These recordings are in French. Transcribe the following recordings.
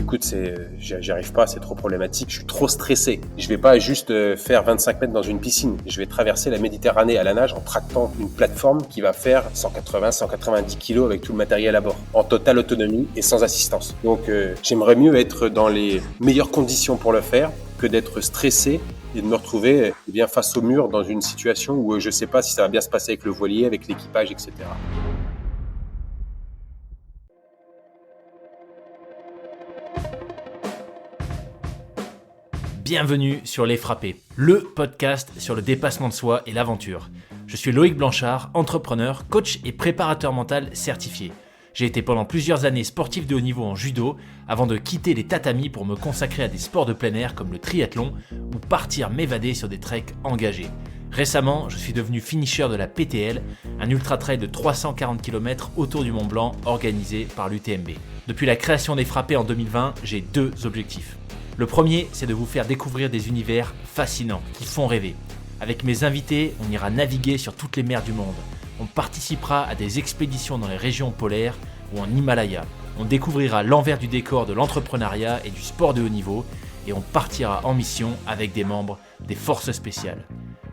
écoute, j'y arrive pas, c'est trop problématique, je suis trop stressé. Je vais pas juste faire 25 mètres dans une piscine. Je vais traverser la Méditerranée à la nage en tractant une plateforme qui va faire 180-190 kilos avec tout le matériel à bord, en totale autonomie et sans assistance. Donc, j'aimerais mieux être dans les meilleures conditions pour le faire que d'être stressé et de me retrouver bien face au mur dans une situation où je sais pas si ça va bien se passer avec le voilier, avec l'équipage, etc. Bienvenue sur Les Frappés, le podcast sur le dépassement de soi et l'aventure. Je suis Loïc Blanchard, entrepreneur, coach et préparateur mental certifié. J'ai été pendant plusieurs années sportif de haut niveau en judo avant de quitter les tatamis pour me consacrer à des sports de plein air comme le triathlon ou partir m'évader sur des treks engagés. Récemment, je suis devenu finisher de la PTL, un ultra-trail de 340 km autour du Mont Blanc organisé par l'UTMB. Depuis la création des Frappés en 2020, j'ai deux objectifs. Le premier, c'est de vous faire découvrir des univers fascinants qui font rêver. Avec mes invités, on ira naviguer sur toutes les mers du monde. On participera à des expéditions dans les régions polaires ou en Himalaya. On découvrira l'envers du décor de l'entrepreneuriat et du sport de haut niveau et on partira en mission avec des membres des forces spéciales.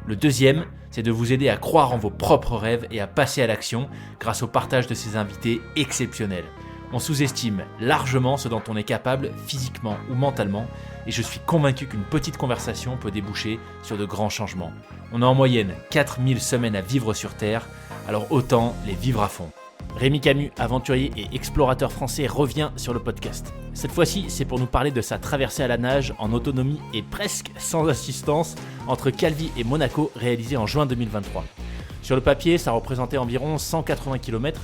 Le deuxième, c'est de vous aider à croire en vos propres rêves et à passer à l'action grâce au partage de ces invités exceptionnels. On sous-estime largement ce dont on est capable physiquement ou mentalement et je suis convaincu qu'une petite conversation peut déboucher sur de grands changements. On a en moyenne 4000 semaines à vivre sur Terre, alors autant les vivre à fond. Rémi Camus, aventurier et explorateur français, revient sur le podcast. Cette fois-ci, c'est pour nous parler de sa traversée à la nage en autonomie et presque sans assistance entre Calvi et Monaco réalisée en juin 2023. Sur le papier, ça représentait environ 180 km.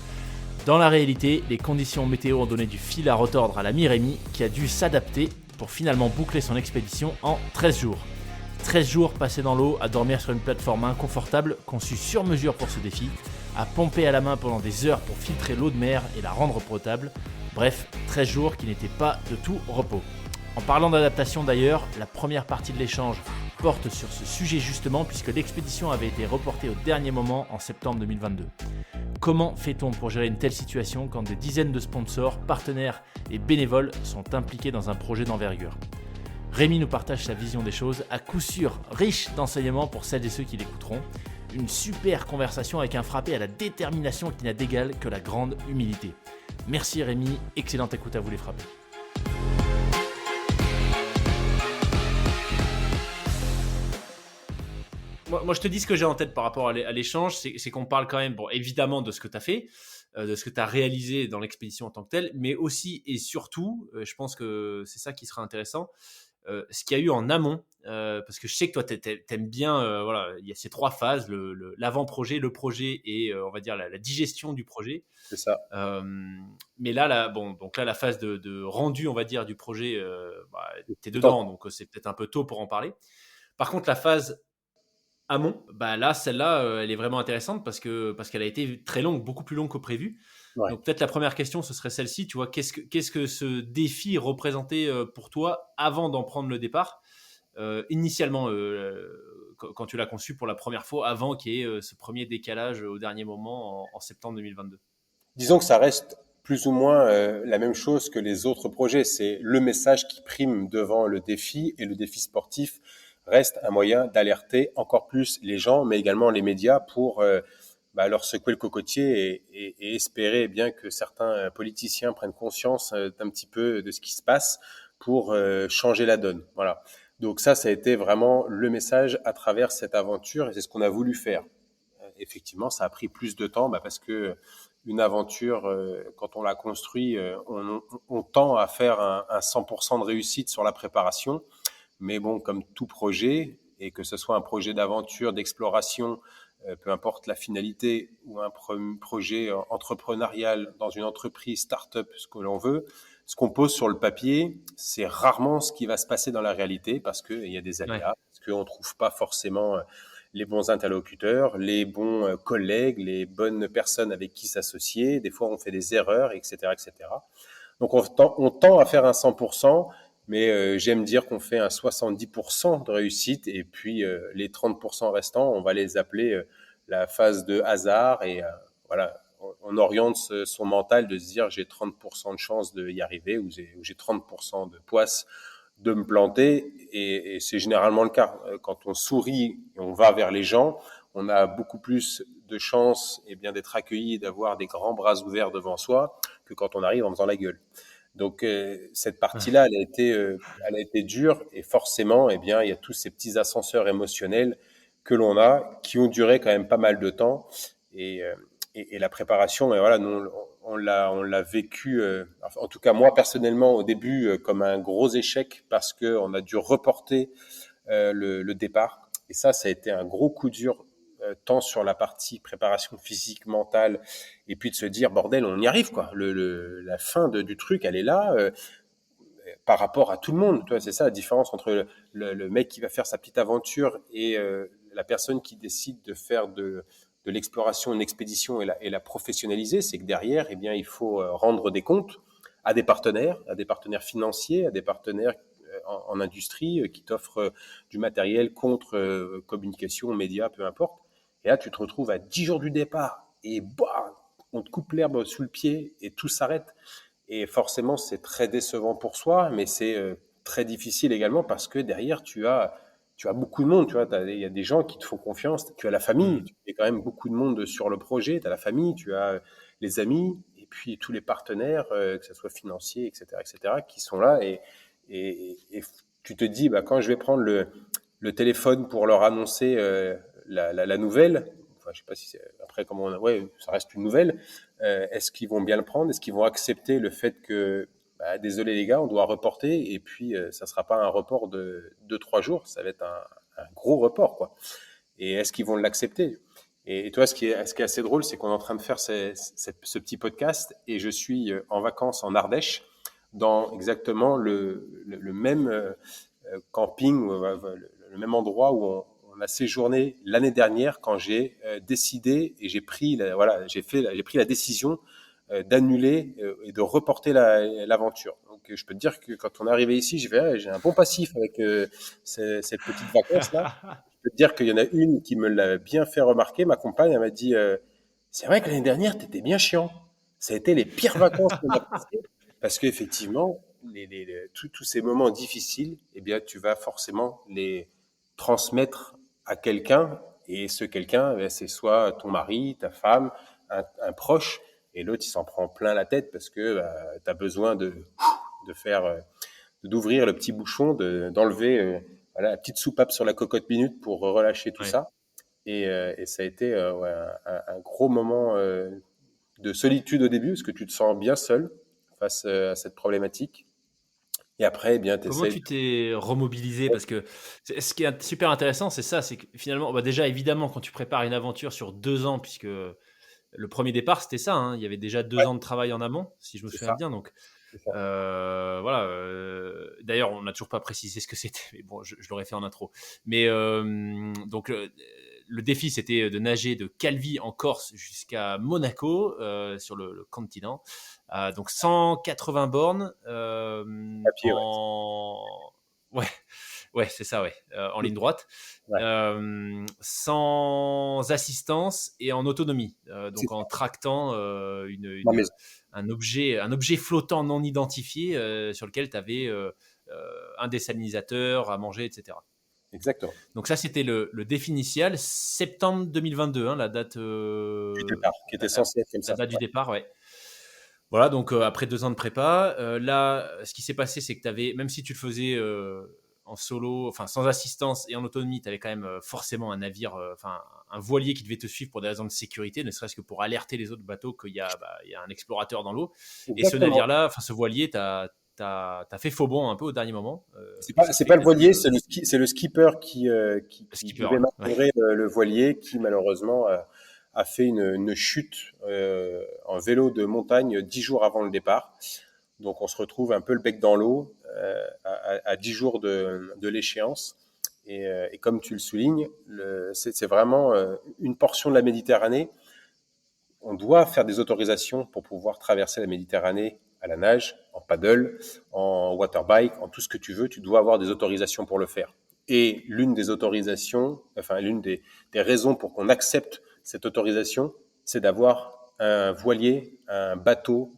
Dans la réalité, les conditions météo ont donné du fil à retordre à l'ami Rémi qui a dû s'adapter pour finalement boucler son expédition en 13 jours. 13 jours passés dans l'eau, à dormir sur une plateforme inconfortable conçue sur mesure pour ce défi, à pomper à la main pendant des heures pour filtrer l'eau de mer et la rendre potable. Bref, 13 jours qui n'étaient pas de tout repos. En parlant d'adaptation d'ailleurs, la première partie de l'échange porte sur ce sujet justement puisque l'expédition avait été reportée au dernier moment en septembre 2022. Comment fait-on pour gérer une telle situation quand des dizaines de sponsors, partenaires et bénévoles sont impliqués dans un projet d'envergure ? Rémi nous partage sa vision des choses, à coup sûr riche d'enseignements pour celles et ceux qui l'écouteront. Une super conversation avec un frappé à la détermination qui n'a d'égal que la grande humilité. Merci Rémi, excellente écoute à vous les frappés. Moi, je te dis ce que j'ai en tête par rapport à l'échange, c'est qu'on parle quand même, bon, évidemment de ce que tu as fait, de ce que tu as réalisé dans l'expédition en tant que telle, mais aussi et surtout, je pense que c'est ça qui sera intéressant, ce qu'il y a eu en amont, parce que je sais que toi, t'aimes bien, voilà, il y a ces trois phases, l'avant-projet, le projet et on va dire la digestion du projet. C'est ça. Mais là, bon, donc là, la phase de rendu, on va dire, du projet, t'es dedans, donc c'est peut-être un peu tôt pour en parler. Par contre, la phase amont, bah là, celle-là, elle est vraiment intéressante parce qu'elle a été très longue, beaucoup plus longue que prévu. Ouais. Donc peut-être la première question, ce serait celle-ci. Tu vois, qu'est-ce que ce défi représentait pour toi avant d'en prendre le départ, initialement, quand tu l'as conçu pour la première fois, avant qu'il y ait ce premier décalage au dernier moment en septembre 2022. Disons que ça reste plus ou moins la même chose que les autres projets. C'est le message qui prime devant le défi et le défi sportif reste un moyen d'alerter encore plus les gens, mais également les médias pour leur secouer le cocotier et espérer bien que certains politiciens prennent conscience d'un petit peu de ce qui se passe pour changer la donne. Voilà. Donc ça a été vraiment le message à travers cette aventure et c'est ce qu'on a voulu faire. Effectivement, ça a pris plus de temps parce que une aventure, quand on la construit, on tend à faire un 100% de réussite sur la préparation. Mais bon, comme tout projet, et que ce soit un projet d'aventure, d'exploration, peu importe la finalité, ou un projet entrepreneurial dans une entreprise, start-up, ce que l'on veut, ce qu'on pose sur le papier, c'est rarement ce qui va se passer dans la réalité parce qu'il y a des aléas, parce qu'on ne trouve pas forcément les bons interlocuteurs, les bons collègues, les bonnes personnes avec qui s'associer. Des fois, on fait des erreurs, etc., etc. Donc, on tend à faire un 100%, mais j'aime dire qu'on fait un 70% de réussite et puis les 30% restants, on va les appeler la phase de hasard et voilà, on oriente son mental de se dire j'ai 30% de chance d'y arriver ou j'ai 30% de poisse de me planter et c'est généralement le cas. Quand on sourit et on va vers les gens, on a beaucoup plus de chances d'être accueilli et d'avoir des grands bras ouverts devant soi que quand on arrive en faisant la gueule. Donc cette partie-là, elle a été dure et forcément, il y a tous ces petits ascenseurs émotionnels que l'on a qui ont duré quand même pas mal de temps et, euh, et la préparation, et voilà, nous on l'a vécu, en tout cas moi personnellement au début comme un gros échec parce que on a dû reporter le départ et ça a été un gros coup dur tant sur la partie préparation physique, mentale, et puis de se dire bordel, on y arrive quoi. La fin du truc, elle est là par rapport à tout le monde. Tu vois, c'est ça la différence entre le mec qui va faire sa petite aventure et la personne qui décide de faire de l'exploration, une expédition et la professionnaliser. C'est que derrière, il faut rendre des comptes à des partenaires financiers, à des partenaires en industrie qui t'offrent du matériel contre communication, médias, peu importe. Et là, tu te retrouves à 10 jours du départ et bah, on te coupe l'herbe sous le pied et tout s'arrête. Et forcément, c'est très décevant pour soi, mais c'est très difficile également parce que derrière, tu as beaucoup de monde. Tu vois, il y a des gens qui te font confiance. Tu as la famille. Mm. Tu as quand même beaucoup de monde sur le projet. Tu as la famille, tu as les amis et puis tous les partenaires, que ce soit financiers, etc., qui sont là. Et tu te dis, bah, quand je vais prendre le téléphone pour leur annoncer la nouvelle, enfin, je sais pas si c'est après comment ouais, ça reste une nouvelle. Est-ce qu'ils vont bien le prendre? Est-ce qu'ils vont accepter le fait que, bah, désolé les gars, on doit reporter et puis ça sera pas un report de 2-3 jours, ça va être un gros report quoi. Et est-ce qu'ils vont l'accepter? Et toi, ce qui est assez drôle, c'est qu'on est en train de faire ce petit podcast et je suis en vacances en Ardèche dans exactement le même camping, le même endroit où on a séjourné l'année dernière quand j'ai décidé et j'ai pris j'ai pris la décision d'annuler et de reporter l'aventure. Donc je peux te dire que quand on est arrivé ici, j'ai un bon passif avec cette petite vacance là. Je peux te dire qu'il y en a une qui me l'a bien fait remarquer. Ma compagne, elle m'a dit c'est vrai que l'année dernière, t'étais bien chiant. Ça a été les pires vacances qu'on a passées parce qu'effectivement, tous ces moments difficiles, tu vas forcément les transmettre à quelqu'un. Et ce quelqu'un, c'est soit ton mari, ta femme, un proche. Et l'autre, il s'en prend plein la tête parce que tu as besoin de faire, d'ouvrir le petit bouchon, d'enlever la petite soupape sur la cocotte minute pour relâcher tout Ouais. ça. Et ça a été un gros moment de solitude au début parce que tu te sens bien seul face à cette problématique. Et après, tu Comment essaies. tu t'es remobilisé? Parce que ce qui est super intéressant, c'est ça, c'est que finalement, bah déjà, évidemment, quand tu prépares une aventure sur 2 ans, puisque le premier départ, c'était ça, hein, il y avait déjà 2 ans de travail en amont, si je me C'est souviens ça, bien. Donc, c'est ça. voilà. D'ailleurs, on n'a toujours pas précisé ce que c'était, mais bon, je l'aurais fait en intro. Mais donc, le défi, c'était de nager de Calvi en Corse jusqu'à Monaco, sur le continent. Donc 180 bornes Papier, ouais. en ouais, ouais, c'est ça, ouais, en ligne droite, Ouais, sans assistance et en autonomie, c'est donc ça. en tractant Ma maison. un objet flottant non identifié sur lequel tu avais un désalinisateur à manger, etc. Exactement. Donc ça, c'était le défi initial, septembre 2022, hein, Du départ, qui était censé être comme la ça. date du Ouais. départ, ouais. Voilà, donc après 2 ans de prépa, là, ce qui s'est passé, c'est que tu avais, même si tu le faisais en solo, enfin sans assistance et en autonomie, tu avais quand même forcément un navire, enfin un voilier qui devait te suivre pour des raisons de sécurité, ne serait-ce que pour alerter les autres bateaux il y a un explorateur dans l'eau. Et ce Exactement. navire-là, enfin ce voilier, t'as fait faux bond un peu au dernier moment, ce C'est qui fait pas que le tu as dû voilier, c'est le skipper le qui skipper, devait ouais. Ouais. manœuvrer le voilier, qui malheureusement a fait une chute en vélo de montagne 10 jours avant le départ. Donc on se retrouve un peu le bec dans l'eau à 10 jours de l'échéance. Et comme tu le soulignes, c'est vraiment une portion de la Méditerranée. On doit faire des autorisations pour pouvoir traverser la Méditerranée à la nage, en paddle, en waterbike, en tout ce que tu veux. Tu dois avoir des autorisations pour le faire. Et l'une des autorisations, enfin l'une des raisons pour qu'on accepte cette autorisation, c'est d'avoir un voilier, un bateau,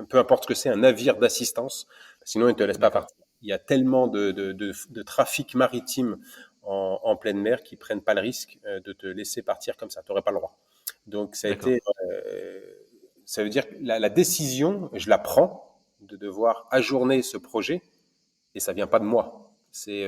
peu importe ce que c'est, un navire d'assistance, sinon ils ne te laissent pas D'accord. partir. Il y a tellement de trafic maritime en pleine mer qu'ils ne prennent pas le risque de te laisser partir comme ça. Tu n'aurais pas le droit. Donc D'accord. ça veut dire que la décision, je la prends de devoir ajourner ce projet et ça vient pas de moi. C'est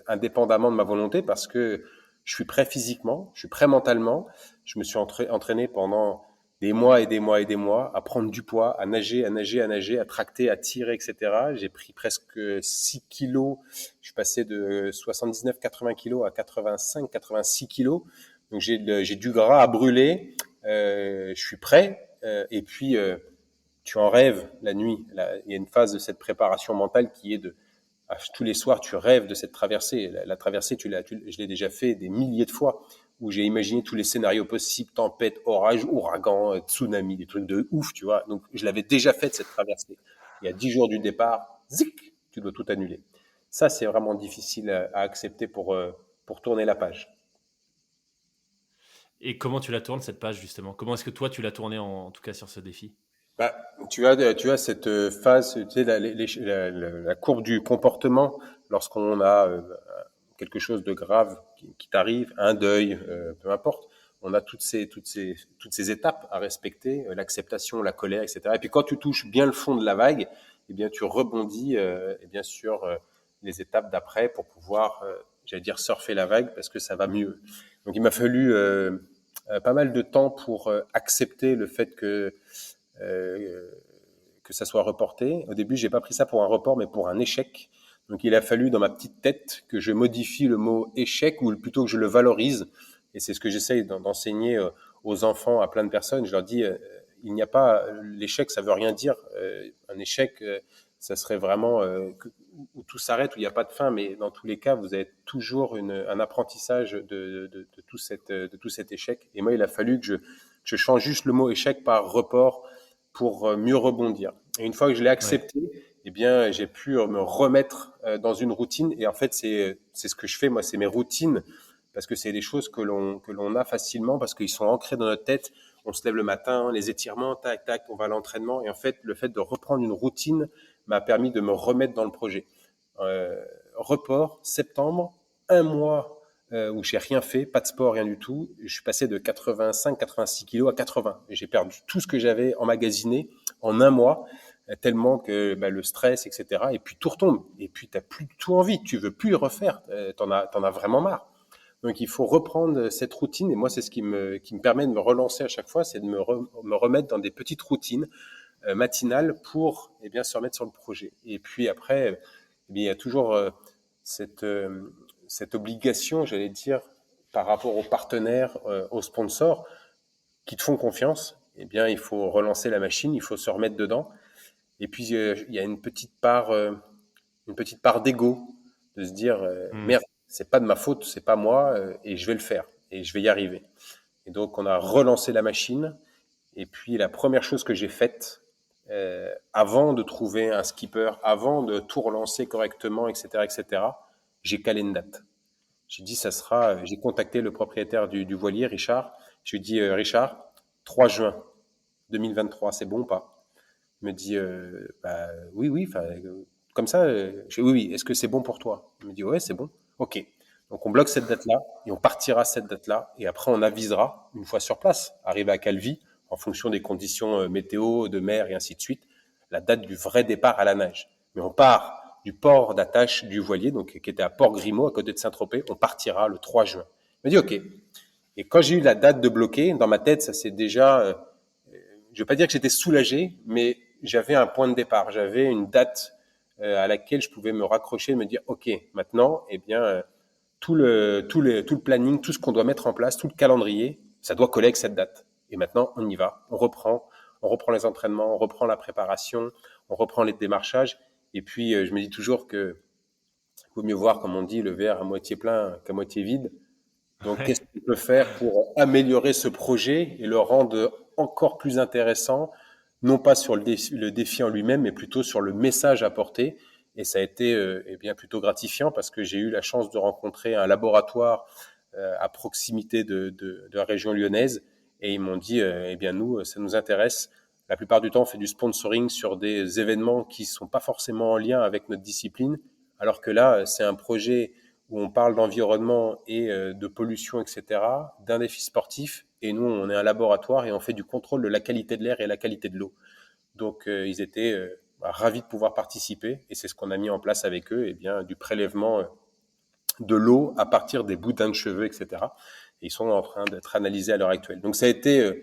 indépendamment de ma volonté parce que je suis prêt physiquement, je suis prêt mentalement. Je me suis entraîné pendant des mois et des mois et des mois à prendre du poids, à nager, à nager, à nager, à tracter, à tirer, etc. J'ai pris presque 6 kilos. Je suis passé de 79-80 kilos à 85-86 kilos. Donc j'ai du gras à brûler. Je suis prêt. Et puis tu en rêves la nuit. Là, il y a une phase de cette préparation mentale qui est de tous les soirs, tu rêves de cette traversée. La traversée, je l'ai déjà fait des milliers de fois, où j'ai imaginé tous les scénarios possibles, tempête, orage, ouragan, tsunami, des trucs de ouf, tu vois. Donc, je l'avais déjà fait, cette traversée. Il y a 10 jours du départ, zic, tu dois tout annuler. Ça, c'est vraiment difficile à accepter pour tourner la page. Et comment tu la tournes, cette page, justement? Comment est-ce que toi, tu l'as tournée, en tout cas, sur ce défi? Bah, tu as cette phase, tu sais, la courbe du comportement lorsqu'on a quelque chose de grave qui t'arrive, un deuil, peu importe. On a toutes ces étapes à respecter, l'acceptation, la colère, etc. Et puis quand tu touches bien le fond de la vague, eh bien tu rebondis, et bien sûr les étapes d'après pour pouvoir, j'allais dire surfer la vague parce que ça va mieux. Donc il m'a fallu pas mal de temps pour accepter le fait que ça soit reporté. Au début, j'ai pas pris ça pour un report, mais pour un échec. Donc, il a fallu dans ma petite tête que je modifie le mot échec ou plutôt que je le valorise. Et c'est ce que j'essaye d'enseigner aux enfants, à plein de personnes. Je leur dis, il n'y a pas l'échec, ça veut rien dire. Un échec, ça serait vraiment où tout s'arrête, où il n'y a pas de fin. Mais dans tous les cas, vous avez toujours un apprentissage de tout cet échec. Et moi, il a fallu que je change juste le mot échec par report pour mieux rebondir. Et une fois que je l'ai Ouais. accepté, eh bien, j'ai pu me remettre dans une routine. Et en fait, c'est ce que je fais, moi, c'est mes routines, parce que c'est des choses que l'on a facilement, parce qu'ils sont ancrés dans notre tête. On se lève le matin, les étirements, tac, tac, on va à l'entraînement. Et en fait, le fait de reprendre une routine m'a permis de me remettre dans le projet. Report, septembre, un mois où j'ai rien fait, pas de sport, rien du tout. Je suis passé de 85-86 kilos à 80. Et j'ai perdu tout ce que j'avais emmagasiné en un mois, tellement que le stress, etc. Et puis tout retombe. Et puis tu n'as plus du tout envie. Tu veux plus le refaire. T'en as vraiment marre. Donc il faut reprendre cette routine. Et moi, c'est ce qui me permet de me relancer à chaque fois, c'est de me remettre dans des petites routines matinales pour bien se remettre sur le projet. Et puis après, il y a toujours cette, cette obligation, j'allais dire, par rapport aux partenaires, aux sponsors qui te font confiance. Eh bien, il faut relancer la machine, il faut se remettre dedans. Et puis, il y a une petite part d'ego, de se dire, Hmm. merde, c'est pas de ma faute, c'est pas moi, et je vais le faire, et je vais y arriver. Et donc, on a relancé la machine. Et puis, la première chose que j'ai faite, avant de trouver un skipper, avant de tout relancer correctement, etc., j'ai calé une date. J'ai dit, ça sera. J'ai contacté le propriétaire du voilier, Richard. Je lui ai dit, Richard, 3 juin 2023, c'est bon ou pas? Il me dit, bah, oui, oui, comme ça. Je dis, oui, oui, est-ce que c'est bon pour toi? Il me dit, ouais, c'est bon. OK. Donc, on bloque cette date-là et on partira cette date-là. Et après, on avisera, une fois sur place, arrivé à Calvi, en fonction des conditions météo, de mer et ainsi de suite, la date du vrai départ à la nage. Mais on part du port d'attache du voilier, donc qui était à Port-Grimaud, à côté de Saint-Tropez. On partira le 3 juin. Il me dit, OK. Et quand j'ai eu la date de bloquer, dans ma tête, ça s'est déjà je ne vais pas dire que j'étais soulagé, mais j'avais un point de départ, j'avais une date à laquelle je pouvais me raccrocher et me dire, OK, maintenant, eh bien, tout le planning, tout ce qu'on doit mettre en place, tout le calendrier, ça doit coller avec cette date. Et maintenant, on y va, on reprend les entraînements, on reprend la préparation, on reprend les démarchages. Et puis, je me dis toujours que vaut mieux voir, comme on dit, le verre à moitié plein qu'à moitié vide. Donc, qu'est-ce Ouais. qu'on peut faire pour améliorer ce projet et le rendre encore plus intéressant, non pas sur le défi en lui-même, mais plutôt sur le message apporté. Et ça a été bien plutôt gratifiant parce que j'ai eu la chance de rencontrer un laboratoire à proximité de la région lyonnaise Et ils m'ont dit, eh bien nous, ça nous intéresse. La plupart du temps, on fait du sponsoring sur des événements qui sont pas forcément en lien avec notre discipline, alors que là, c'est un projet où on parle d'environnement et de pollution, etc., d'un défi sportif. Et nous, on est un laboratoire et on fait du contrôle de la qualité de l'air et la qualité de l'eau. Donc, ils étaient ravis de pouvoir participer. Et c'est ce qu'on a mis en place avec eux, eh bien, du prélèvement de l'eau à partir des boudins de cheveux, etc. Et ils sont en train d'être analysés à l'heure actuelle. Donc, ça a été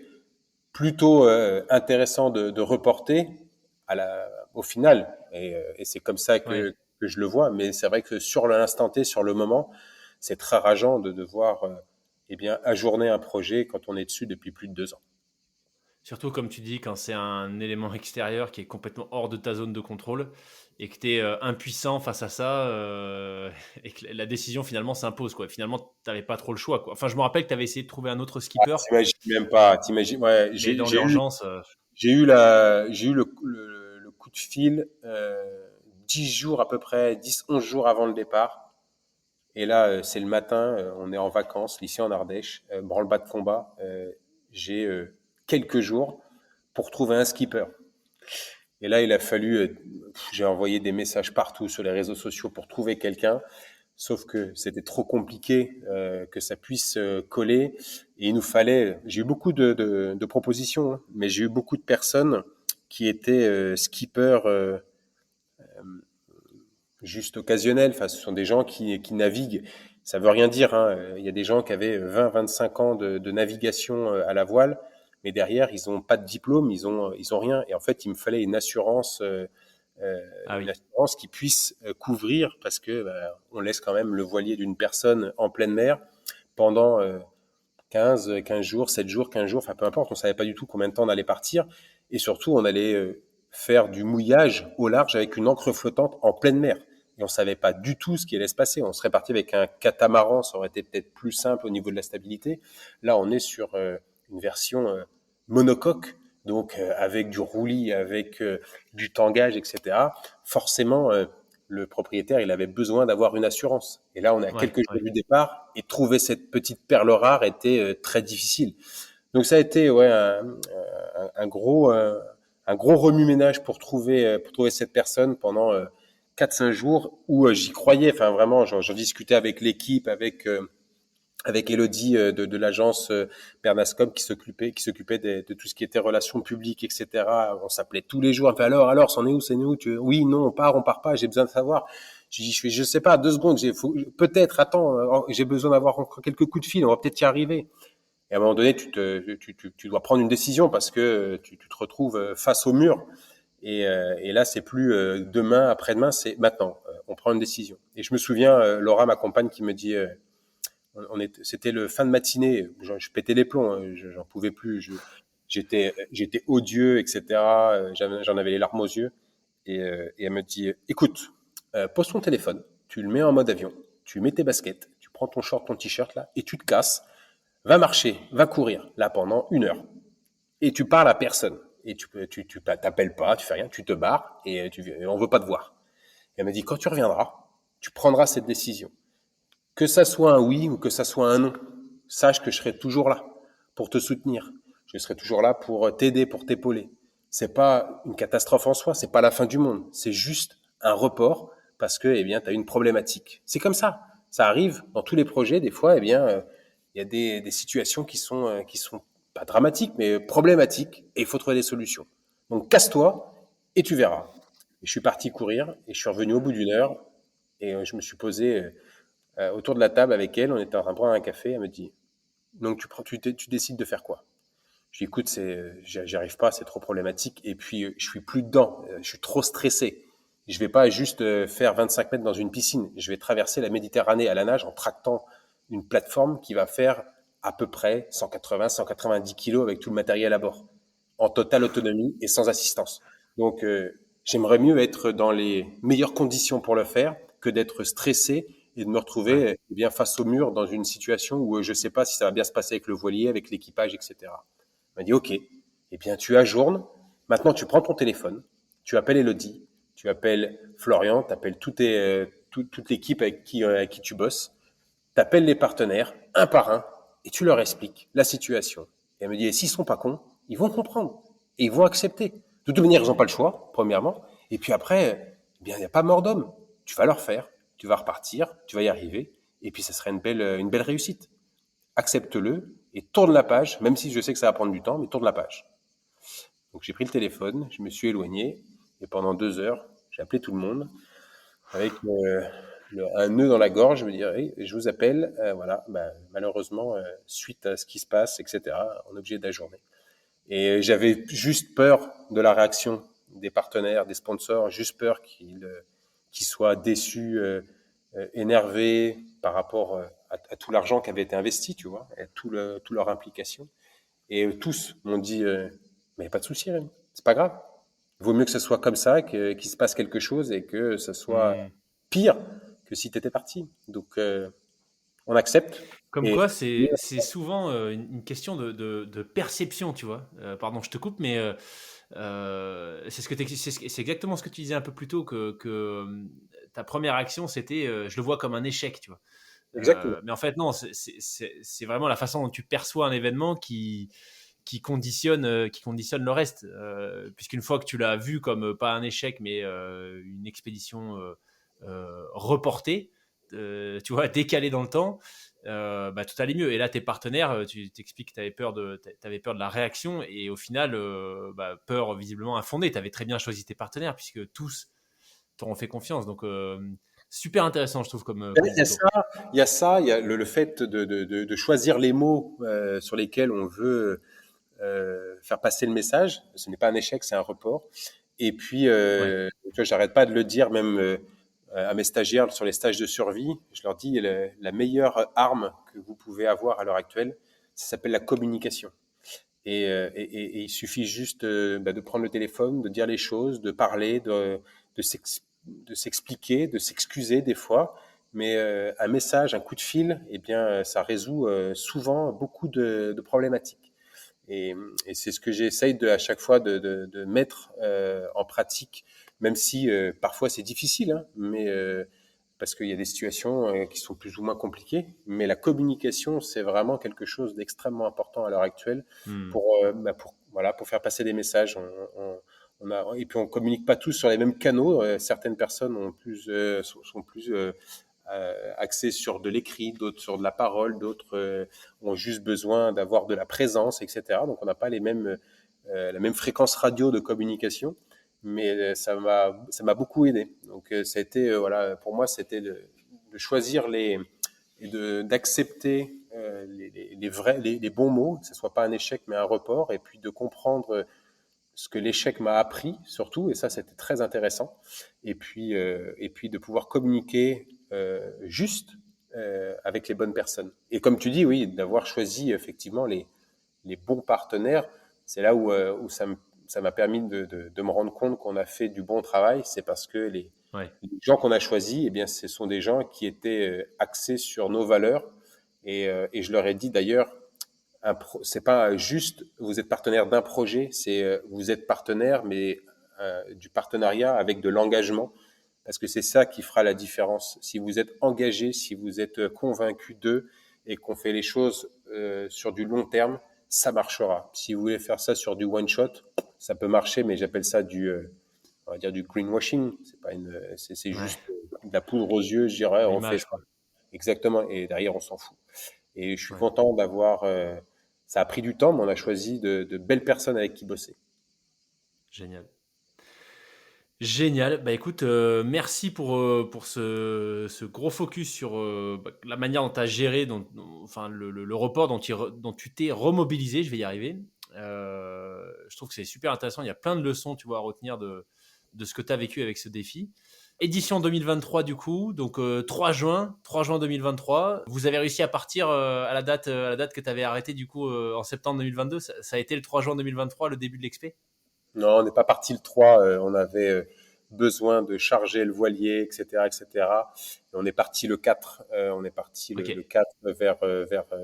plutôt intéressant de reporter au final. Et c'est comme ça Ouais. que je le vois. Mais c'est vrai que sur l'instant T, sur le moment, c'est très rageant de devoir eh bien, ajourner un projet quand on est dessus depuis plus de 2 ans. Surtout, comme tu dis, quand c'est un élément extérieur qui est complètement hors de ta zone de contrôle et que tu es impuissant face à ça et que la décision finalement s'impose, quoi. Finalement, tu n'avais pas trop le choix, quoi. Enfin, je me rappelle que tu avais essayé de trouver un autre Ah, skipper, t'imagines même pas. T'imagines, ouais, mais dans l'urgence, j'ai eu le coup de fil 10 jours à peu près, 10, 11 jours avant le départ. Et là, c'est le matin, on est en vacances, ici en Ardèche, branle-bas de combat. J'ai quelques jours pour trouver un skipper. Et là, il a fallu, j'ai envoyé des messages partout sur les réseaux sociaux pour trouver quelqu'un, sauf que c'était trop compliqué que ça puisse coller. Et il nous fallait, j'ai eu beaucoup de propositions, hein, mais j'ai eu beaucoup de personnes qui étaient skippers juste occasionnels. Enfin, ce sont des gens qui naviguent. Ça veut rien dire, hein. Il y a des gens qui avaient 20, 25 ans de navigation à la voile, mais derrière, ils n'ont pas de diplôme, ils ont rien. Et en fait, il me fallait ah une oui, assurance qui puisse couvrir, parce que on laisse quand même le voilier d'une personne en pleine mer pendant 15 jours, 7 jours, 15 jours, enfin peu importe, on savait pas du tout combien de temps on allait partir. Et surtout, on allait faire du mouillage au large avec une encre flottante en pleine mer. Et on savait pas du tout ce qui allait se passer. On serait parti avec un catamaran, ça aurait été peut-être plus simple au niveau de la stabilité. Là, on est sur une version monocoque, donc avec du roulis, avec du tangage, etc. Forcément, le propriétaire, il avait besoin d'avoir une assurance. Et là, on est à ouais, quelques jours ouais. du départ et trouver cette petite perle rare était très difficile. Donc ça a été ouais un gros remue-ménage pour trouver cette personne pendant 4-5 jours où j'y croyais. Enfin vraiment, j'en discutais avec l'équipe, avec Elodie de l'agence Bernascom qui s'occupait de tout ce qui était relations publiques, etc. On s'appelait tous les jours. Enfin alors, c'en est où, c'est où oui, non, on part pas. J'ai besoin de savoir. Je sais pas, 2 secondes. Peut-être, attends, j'ai besoin d'avoir encore quelques coups de fil. On va peut-être y arriver. Et à un moment donné, tu dois prendre une décision parce que tu te retrouves face au mur. Et là, c'est plus demain, après-demain, c'est maintenant. On prend une décision. Et je me souviens, Laura, ma compagne, qui me dit c'était le fin de matinée, je pétais les plombs, hein, j'en pouvais plus, j'étais odieux, etc. J'en avais les larmes aux yeux. Et elle me dit, écoute, pose ton téléphone, tu le mets en mode avion, tu mets tes baskets, tu prends ton short, ton t-shirt là, et tu te casses, va marcher, va courir, là pendant 1 heure. Et tu parles à personne. Et tu t'appelles pas, tu fais rien, tu te barres et on veut pas te voir. Et elle me dit, quand tu reviendras, tu prendras cette décision. Que ça soit un oui ou que ça soit un non, sache que je serai toujours là pour te soutenir. Je serai toujours là pour t'aider, pour t'épauler. C'est pas une catastrophe en soi, c'est pas la fin du monde. C'est juste un report parce que, eh bien, tu as une problématique. C'est comme ça. Ça arrive dans tous les projets. Des fois, eh bien, il y a des situations qui sont pas dramatiques, mais problématiques et il faut trouver des solutions. Donc, casse-toi et tu verras. Et je suis parti courir et je suis revenu au bout d'1 heure et je me suis posé autour de la table avec elle, on était en train de prendre un café, elle me dit, donc tu décides de faire quoi? Je dis, écoute, j'y arrive pas, c'est trop problématique, et puis je suis plus dedans, je suis trop stressé. Je vais pas juste faire 25 mètres dans une piscine, je vais traverser la Méditerranée à la nage en tractant une plateforme qui va faire à peu près 180, 190 kilos avec tout le matériel à bord, en totale autonomie et sans assistance. Donc, j'aimerais mieux être dans les meilleures conditions pour le faire que d'être stressé et de me Ouais. retrouver bien face au mur dans une situation où je ne sais pas si ça va bien se passer avec le voilier, avec l'équipage, etc. Il m'a dit, OK, eh bien, tu ajournes. Maintenant, tu prends ton téléphone, tu appelles Elodie, tu appelles Florian, tu appelles toute l'équipe avec qui tu bosses, tu appelles les partenaires, un par un, et tu leur expliques la situation. Et elle me dit, et s'ils sont pas cons, ils vont comprendre et ils vont accepter. De toute manière, ils n'ont pas le choix, premièrement. Et puis après, eh bien, il n'y a pas mort d'homme. Tu vas leur faire, tu vas repartir, tu vas y arriver. Et puis, ça sera une belle réussite. Accepte-le et tourne la page, même si je sais que ça va prendre du temps, mais tourne la page. Donc, j'ai pris le téléphone, je me suis éloigné et pendant 2 heures, j'ai appelé tout le monde avec un nœud dans la gorge. Je me dis, hey, je vous appelle, voilà, malheureusement, suite à ce qui se passe, etc., on est obligé d'ajourner. Et j'avais juste peur de la réaction des partenaires, des sponsors, juste peur qu'ils soient déçus, énervés par rapport à tout l'argent qui avait été investi, tu vois, et tout leur implication. Et tous m'ont dit, mais pas de souci, Rémi, c'est pas grave. Il vaut mieux que ce soit comme ça, qu'il se passe quelque chose et que ce soit Hmm. pire que si tu étais parti. Donc, on accepte. Comme Et quoi, c'est souvent une question de perception, tu vois. Pardon, je te coupe, mais c'est c'est exactement ce que tu disais un peu plus tôt, que ta première action, c'était je le vois comme un échec, tu vois. exactement. Mais en fait, non, c'est vraiment la façon dont tu perçois un événement qui conditionne le reste. Puisqu'une fois que tu l'as vu comme pas un échec, mais une expédition reportée, tu vois, décalée dans le temps, tout allait mieux. Et là, tes partenaires, tu t'expliques que tu avais peur de la réaction, et au final, peur visiblement infondée. Tu avais très bien choisi tes partenaires, puisque tous t'auront fait confiance. Donc, super intéressant, je trouve, Il comme y a retour. ça, il y a ça, il y a le fait de choisir les mots sur lesquels on veut faire passer le message. Ce n'est pas un échec, c'est un report. Et puis, Ouais. tu vois, j'arrête pas de le dire même à mes stagiaires sur les stages de survie. Je leur dis la meilleure arme que vous pouvez avoir à l'heure actuelle, ça s'appelle la communication. Et il suffit juste de prendre le téléphone, de dire les choses, de parler, de s'expliquer, de s'excuser des fois. Mais un message, un coup de fil, eh bien, ça résout souvent beaucoup de problématiques. Et c'est ce que j'essaye à chaque fois de mettre en pratique, même si parfois c'est difficile, hein, mais parce qu'il y a des situations qui sont plus ou moins compliquées. Mais la communication, c'est vraiment quelque chose d'extrêmement important à l'heure actuelle Hmm. pour faire passer des messages. Et puis on communique pas tous sur les mêmes canaux. Certaines personnes sont plus axés sur de l'écrit, d'autres sur de la parole, d'autres ont juste besoin d'avoir de la présence, etc. Donc on n'a pas la même fréquence radio de communication, mais ça m'a beaucoup aidé. Donc ça a été, voilà, pour moi, c'était de choisir d'accepter les bons mots, que ce soit pas un échec mais un report, et puis de comprendre ce que l'échec m'a appris surtout, et ça c'était très intéressant, et puis de pouvoir communiquer juste avec les bonnes personnes. Et comme tu dis, oui, d'avoir choisi effectivement les bons partenaires, c'est là où ça m'a permis de me rendre compte qu'on a fait du bon travail, c'est parce que Ouais. les gens qu'on a choisis, eh bien, ce sont des gens qui étaient axés sur nos valeurs, et je leur ai dit d'ailleurs, c'est pas juste vous êtes partenaire d'un projet, c'est vous êtes partenaire, mais du partenariat avec de l'engagement, parce que c'est ça qui fera la différence. Si vous êtes engagé, si vous êtes convaincu d'eux et qu'on fait les choses sur du long terme, ça marchera. Si vous voulez faire ça sur du one shot, ça peut marcher, mais j'appelle ça on va dire du greenwashing. C'est Ouais. juste de la poudre aux yeux. Je dirais, Pour on fait l'image, ça quoi. exactement, et derrière on s'en fout. Et je suis Ouais. content d'avoir. Ça a pris du temps, mais on a choisi de belles personnes avec qui bosser. Génial. Génial. Bah écoute, merci pour ce gros focus sur la manière dont tu as géré, enfin, le report dont tu t'es remobilisé. Je vais y arriver. Je trouve que c'est super intéressant. Il y a plein de leçons, tu vois, à retenir de ce que tu as vécu avec ce défi. Édition 2023 du coup, donc 3 juin 2023. Vous avez réussi à partir à la date que tu avais arrêté du coup en septembre 2022. Ça a été le 3 juin 2023, le début de l'expé. Non, on n'est pas parti le 3. On avait besoin de charger le voilier, etc., etc. Et on est parti le 4. On est parti Ok. le 4 vers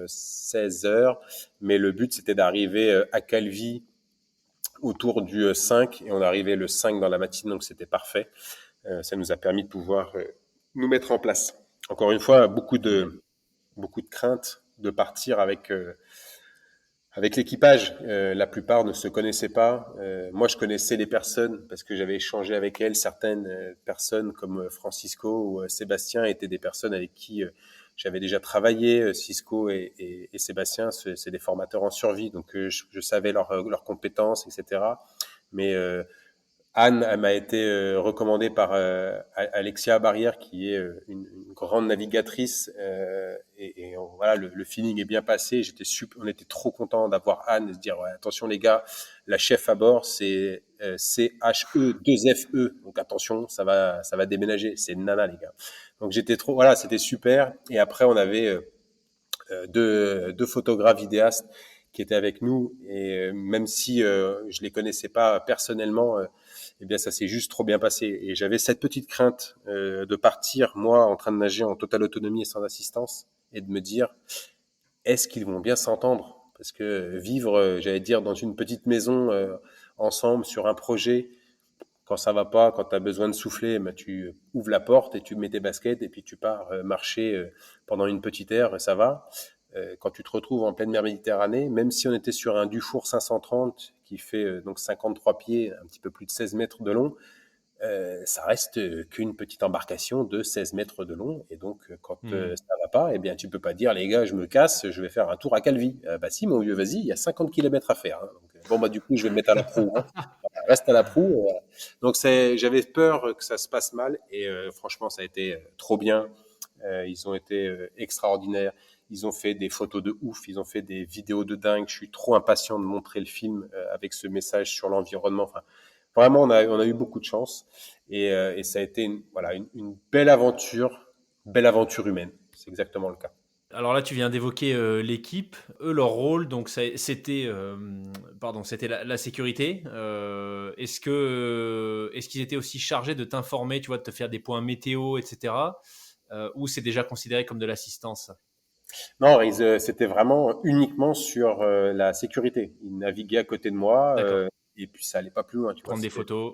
16 heures. Mais le but, c'était d'arriver à Calvi autour du 5. Et on est arrivé le 5 dans la matinée, donc c'était parfait. Ça nous a permis de pouvoir nous mettre en place. Encore une fois, Génial. beaucoup de crainte de partir Avec l'équipage, la plupart ne se connaissaient pas. Moi, je connaissais les personnes parce que j'avais échangé avec elles. Certaines personnes comme Francisco ou Sébastien étaient des personnes avec qui j'avais déjà travaillé. Cisco et Sébastien, c'est des formateurs en survie, donc je savais leurs compétences, etc. Mais Anne, elle m'a été recommandée par Alexia Barrière, qui est une grande navigatrice. Voilà, le feeling est bien passé. On était trop contents d'avoir Anne et de se dire ouais, attention les gars, la chef à bord c'est CHE2FE. Donc attention, ça va déménager. C'est Nana les gars. Donc voilà, c'était super. Et après on avait deux photographes vidéastes qui étaient avec nous. Et même si je les connaissais pas personnellement, eh bien ça s'est juste trop bien passé. Et j'avais cette petite crainte de partir, moi, en train de nager en totale autonomie et sans assistance, et de me dire, est-ce qu'ils vont bien s'entendre? Parce que vivre, j'allais dire, dans une petite maison ensemble sur un projet, quand ça va pas, quand tu as besoin de souffler, ben, tu ouvres la porte et tu mets tes baskets et puis tu pars marcher pendant une petite heure et ça va. Quand tu te retrouves en pleine mer Méditerranée, même si on était sur un Dufour 530 qui fait donc 53 pieds, un petit peu plus de 16 mètres de long, ça reste qu'une petite embarcation de 16 mètres de long. Et donc, quand ça va pas, eh bien, tu peux pas dire, les gars, je me casse, je vais faire un tour à Calvi. Bah si, mon vieux, vas-y, il y a 50 kilomètres à faire. Hein. Donc, bon, bah du coup, je vais me mettre à la proue. Hein. Reste à la proue. Donc, j'avais peur que ça se passe mal. Et franchement, ça a été trop bien. Ils ont été extraordinaires. Ils ont fait des photos de ouf. Ils ont fait des vidéos de dingue. Je suis trop impatient de montrer le film avec ce message sur l'environnement. Enfin, vraiment, on a eu beaucoup de chance et ça a été une belle aventure humaine. C'est exactement le cas. Alors là, tu viens d'évoquer l'équipe, eux, leur rôle, donc c'était la sécurité. Est-ce qu'ils étaient aussi chargés de t'informer, tu vois, de te faire des points météo, etc. Ou c'est déjà considéré comme de l'assistance? Non, c'était vraiment uniquement sur la sécurité. Ils naviguaient à côté de moi D'accord. et puis ça allait pas plus loin. Tu vois, Prendre des c'était photos.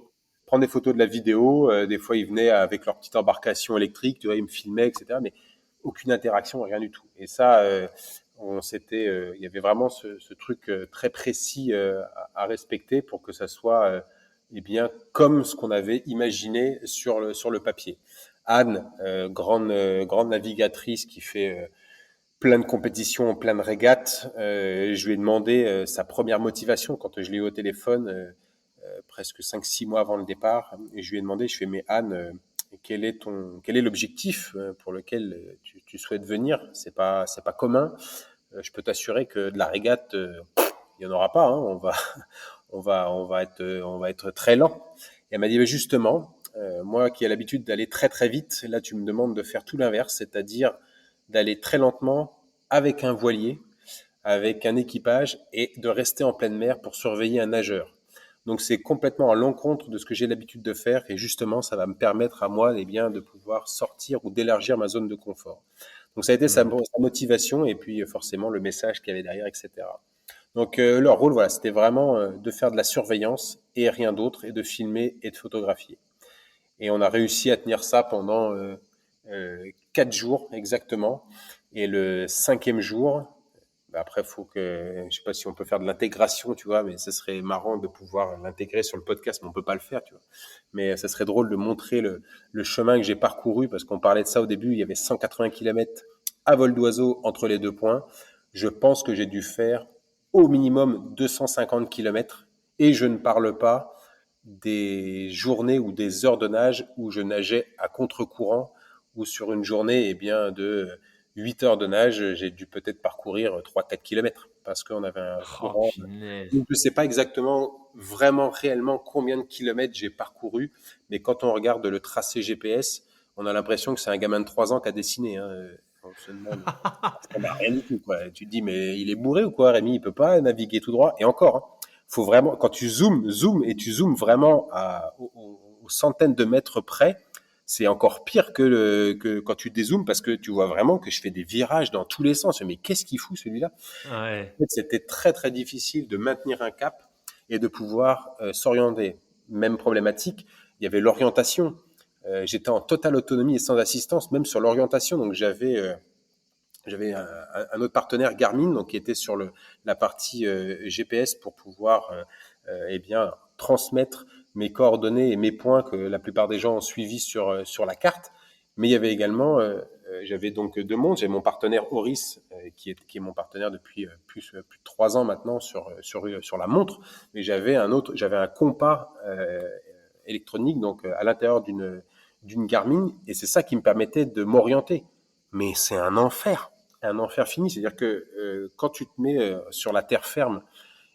prendre des photos de la vidéo. Des fois, ils venaient avec leur petite embarcation électrique, tu vois, ils me filmaient, etc. Mais aucune interaction, rien du tout. Et ça, il y avait vraiment ce truc très précis à respecter pour que ça soit eh bien comme ce qu'on avait imaginé sur le papier. Anne, grande navigatrice qui fait plein de compétitions, plein de régates. Je lui ai demandé sa première motivation quand je l'ai eu au téléphone. Presque 5-6 mois avant le départ, et je lui ai demandé, je fais, mais Anne, quel est l'objectif pour lequel tu souhaites venir? C'est pas commun. Je peux t'assurer que de la régate, il y en aura pas. Hein. On va être très lent. Et elle m'a dit, mais justement, moi qui ai l'habitude d'aller très très vite, là tu me demandes de faire tout l'inverse, c'est-à-dire d'aller très lentement avec un voilier, avec un équipage et de rester en pleine mer pour surveiller un nageur. Donc c'est complètement à l'encontre de ce que j'ai l'habitude de faire et justement ça va me permettre à moi de pouvoir sortir ou d'élargir ma zone de confort. Donc ça a été sa motivation et puis forcément le message qu'il y avait derrière, etc. Donc leur rôle, voilà, c'était vraiment de faire de la surveillance et rien d'autre et de filmer et de photographier. Et on a réussi à tenir ça pendant 4 jours exactement. Et le 5e jour, après, je sais pas si on peut faire de l'intégration, tu vois, mais ce serait marrant de pouvoir l'intégrer sur le podcast, mais on peut pas le faire, tu vois. Mais ça serait drôle de montrer le chemin que j'ai parcouru, parce qu'on parlait de ça au début, il y avait 180 kilomètres à vol d'oiseau entre les deux points. Je pense que j'ai dû faire au minimum 250 kilomètres, et je ne parle pas des journées ou des heures de nage où je nageais à contre-courant, ou sur une journée, eh bien, de 8 heures de nage, j'ai dû peut-être parcourir 3-4 kilomètres parce qu'on avait un Oh, courant. punaise. Je ne sais pas exactement, vraiment, réellement combien de kilomètres j'ai parcouru, mais quand on regarde le tracé GPS, on a l'impression que c'est un gamin de 3 ans qui a dessiné. Hein. On se demande, ça n'a rien du tout, quoi. Tu te dis, mais il est bourré ou quoi, Rémi? Il peut pas naviguer tout droit. Et encore, hein, faut vraiment, quand tu zoomes et tu zoomes vraiment aux centaines de mètres près, c'est encore pire que quand tu dézoomes parce que tu vois vraiment que je fais des virages dans tous les sens. Mais qu'est-ce qu'il fout celui-là? Ouais. En fait, c'était très très difficile de maintenir un cap et de pouvoir s'orienter. Même problématique, il y avait l'orientation. J'étais en totale autonomie et sans assistance, même sur l'orientation. Donc j'avais j'avais un autre partenaire, Garmin, donc qui était sur la partie GPS pour pouvoir eh bien transmettre mes coordonnées et mes points que la plupart des gens ont suivis sur la carte. Mais il y avait également, j'avais donc deux montres. J'avais mon partenaire Oris, qui est mon partenaire depuis plus de 3 ans maintenant sur la montre. Mais j'avais un compas électronique donc à l'intérieur d'une Garmin, et c'est ça qui me permettait de m'orienter. Mais c'est un enfer fini. C'est-à-dire que quand tu te mets sur la terre ferme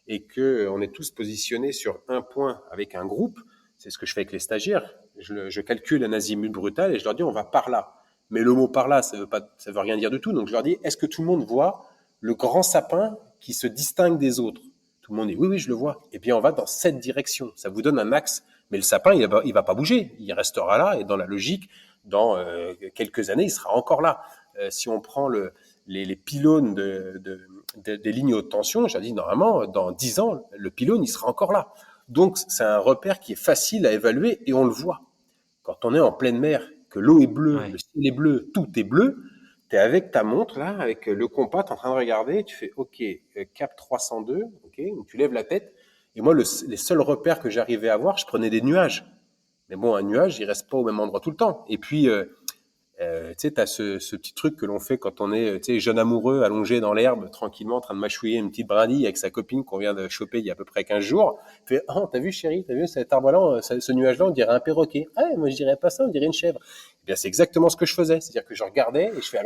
et que on est tous positionnés sur un point avec un groupe, c'est ce que je fais avec les stagiaires. Je calcule un azimut brutal et je leur dis on va par là. Mais le mot par là, ça veut rien dire du tout. Donc je leur dis est-ce que tout le monde voit le grand sapin qui se distingue des autres? Tout le monde dit oui, oui, je le vois. Et bien on va dans cette direction. Ça vous donne un axe. Mais le sapin, il va pas bouger. Il restera là et dans la logique, dans quelques années, il sera encore là. Si on prend les pylônes des lignes haute tension, j'ai dit normalement, dans 10 ans, le pylône, il sera encore là. Donc, c'est un repère qui est facile à évaluer et on le voit. Quand on est en pleine mer, que l'eau est bleue, Ouais. le ciel est bleu, tout est bleu, tu es avec ta montre, là, avec le compas, tu es en train de regarder, tu fais OK, cap 302, OK, donc tu lèves la tête. Et moi, les seuls repères que j'arrivais à voir, je prenais des nuages. Mais bon, un nuage, il reste pas au même endroit tout le temps. Et puis, tu sais, t'as ce petit truc que l'on fait quand on est, tu sais, jeune amoureux, allongé dans l'herbe, tranquillement, en train de mâchouiller une petite brindille avec sa copine qu'on vient de choper il y a à peu près 15 jours. Fait, oh, t'as vu, chérie, t'as vu cet arbre-là, ce nuage-là, on dirait un perroquet. Ah, moi, je dirais pas ça, on dirait une chèvre. Eh bien, c'est exactement ce que je faisais. C'est-à-dire que je regardais et je fais,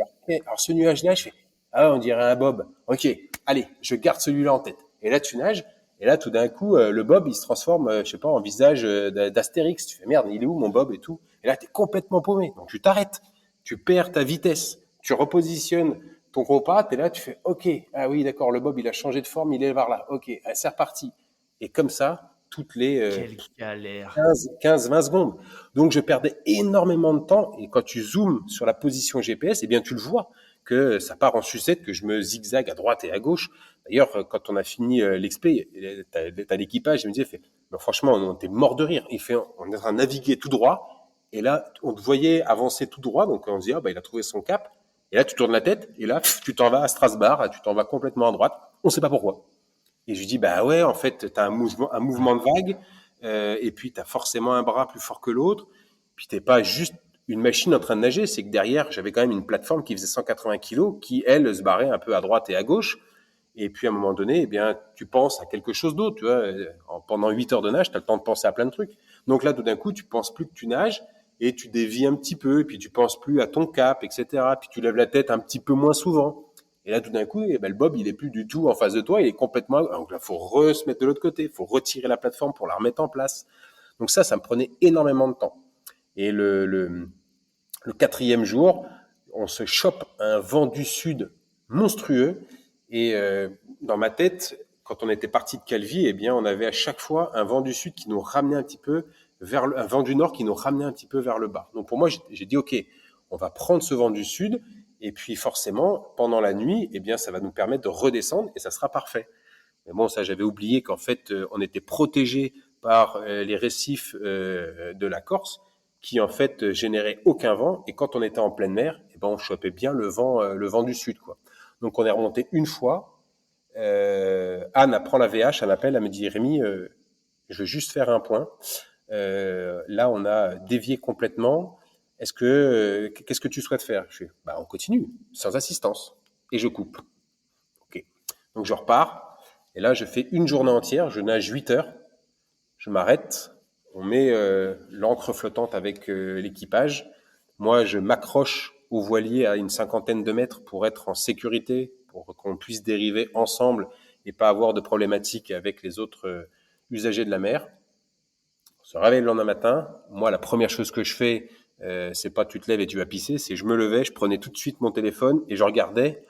alors ce nuage-là, je fais, ah, on dirait un bob. Ok, allez, je garde celui-là en tête. Et là, tu nages. Et là, tout d'un coup, le bob, il se transforme, je sais pas, en visage d'Astérix. Tu fais, merde, il est où mon bob et tout? Et là, t'es complètement paumé. Donc, tu t'arrêtes, tu perds ta vitesse, tu repositionnes ton compas, tu es là, tu fais OK, ah oui, d'accord, le bob, il a changé de forme, il est vers là, OK, c'est reparti. Et comme ça, toutes les Quelle galère. 15-20 secondes. Donc, je perdais énormément de temps. Et quand tu zoomes sur la position GPS, eh bien, tu le vois que ça part en sucette, que je me zigzague à droite et à gauche. D'ailleurs, quand on a fini l'expé, t'as l'équipage, il me disait, fait, ben, franchement, on était mort de rire. On est en train de naviguer tout droit. Et là, on te voyait avancer tout droit. Donc, on se dit, ah, bah, il a trouvé son cap. Et là, tu tournes la tête. Et là, tu t'en vas à Strasbourg. Tu t'en vas complètement à droite. On sait pas pourquoi. Et je lui dis, bah ouais, en fait, tu as un mouvement de vague, et puis tu as forcément un bras plus fort que l'autre, puis t'es pas juste une machine en train de nager, c'est que derrière, j'avais quand même une plateforme qui faisait 180 kilos, qui, elle, se barrait un peu à droite et à gauche, et puis à un moment donné, eh bien, tu penses à quelque chose d'autre, tu vois, pendant 8 heures de nage, tu as le temps de penser à plein de trucs. Donc là, tout d'un coup, tu penses plus que tu nages, et tu dévies un petit peu, et puis tu penses plus à ton cap, etc., puis tu lèves la tête un petit peu moins souvent. Et là, tout d'un coup, eh ben, le bob, il est plus du tout en face de toi, il est complètement. Donc là, faut se mettre de l'autre côté, faut retirer la plateforme pour la remettre en place. Donc ça me prenait énormément de temps. Et le quatrième jour, on se chope un vent du sud monstrueux. Et dans ma tête, quand on était parti de Calvi, eh bien, on avait à chaque fois un vent du sud qui nous ramenait un petit peu un vent du nord qui nous ramenait un petit peu vers le bas. Donc pour moi, j'ai dit, OK, on va prendre ce vent du sud. Et puis forcément, pendant la nuit, eh bien, ça va nous permettre de redescendre et ça sera parfait. Mais bon, ça, j'avais oublié qu'en fait, on était protégé par les récifs de la Corse, qui en fait généraient aucun vent. Et quand on était en pleine mer, eh ben, on chopait bien le vent du sud, quoi. Donc on est remonté une fois. Anne apprend la VH, elle m'appelle, elle me dit Rémi, je veux juste faire un point. Là, on a dévié complètement. Qu'est-ce que tu souhaites faire? Je fais, bah, on continue, sans assistance. Et je coupe. Ok. Donc je repars. Et là, je fais une journée entière. Je nage 8 heures. Je m'arrête. On met l'ancre flottante avec l'équipage. Moi, je m'accroche au voilier à une 50aine de mètres pour être en sécurité, pour qu'on puisse dériver ensemble et pas avoir de problématiques avec les autres usagers de la mer. On se réveille le lendemain matin. Moi, la première chose que je fais, c'est pas tu te lèves et tu vas pisser, c'est je me levais, je prenais tout de suite mon téléphone et je regardais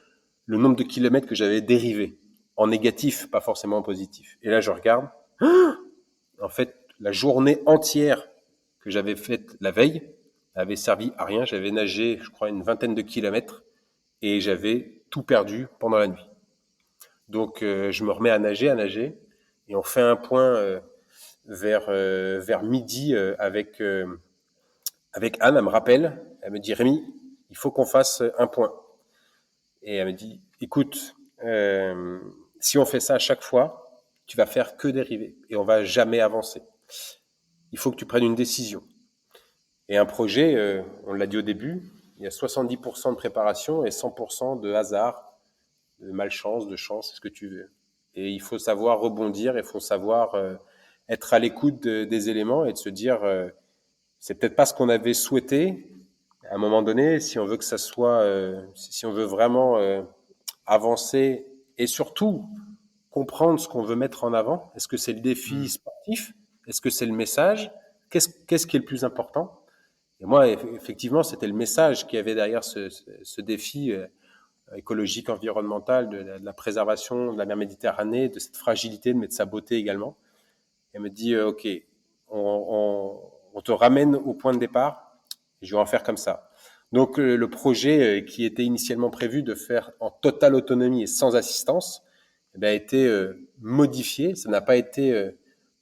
le nombre de kilomètres que j'avais dérivé en négatif, pas forcément en positif. Et là, je regarde. En fait, la journée entière que j'avais faite la veille avait servi à rien. J'avais nagé, je crois, une vingtaine de kilomètres et j'avais tout perdu pendant la nuit. Donc, je me remets à nager et on fait un point vers midi avec Anne. Elle me rappelle, elle me dit Rémi, il faut qu'on fasse un point. Et elle me dit, écoute, si on fait ça à chaque fois, tu vas faire que dériver et on va jamais avancer. Il faut que tu prennes une décision. Et un projet, on l'a dit au début, il y a 70% de préparation et 100% de hasard, de malchance, de chance, c'est ce que tu veux. Et il faut savoir rebondir, il faut savoir être à l'écoute des éléments et de se dire, c'est peut-être pas ce qu'on avait souhaité. À un moment donné, si on veut que ça soit, si on veut vraiment avancer et surtout comprendre ce qu'on veut mettre en avant. Est-ce que c'est le défi Hmm. sportif? Est-ce que c'est le message? Qu'est-ce qui est le plus important? Et moi, effectivement, c'était le message qui avait derrière ce défi écologique, environnemental, de la préservation de la mer Méditerranée, de cette fragilité, mais de sa beauté également. Elle me dit, OK, on te ramène au point de départ, et je vais en faire comme ça. Donc le projet qui était initialement prévu de faire en totale autonomie et sans assistance, eh bien, a été modifié. Ça n'a pas été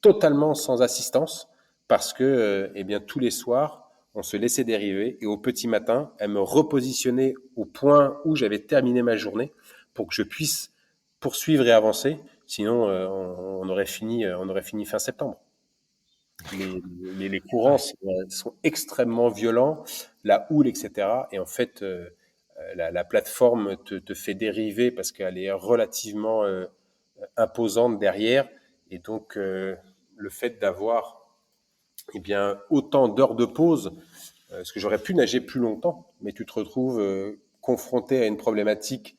totalement sans assistance parce que eh bien, tous les soirs, on se laissait dériver et au petit matin, elle me repositionnait au point où j'avais terminé ma journée pour que je puisse poursuivre et avancer. Sinon, on aurait fini fin septembre. Les courants Ouais. sont extrêmement violents, la houle, etc. Et en fait, la plateforme te fait dériver parce qu'elle est relativement imposante derrière. Et donc, le fait d'avoir eh bien, autant d'heures de pause, parce que j'aurais pu nager plus longtemps, mais tu te retrouves confronté à une problématique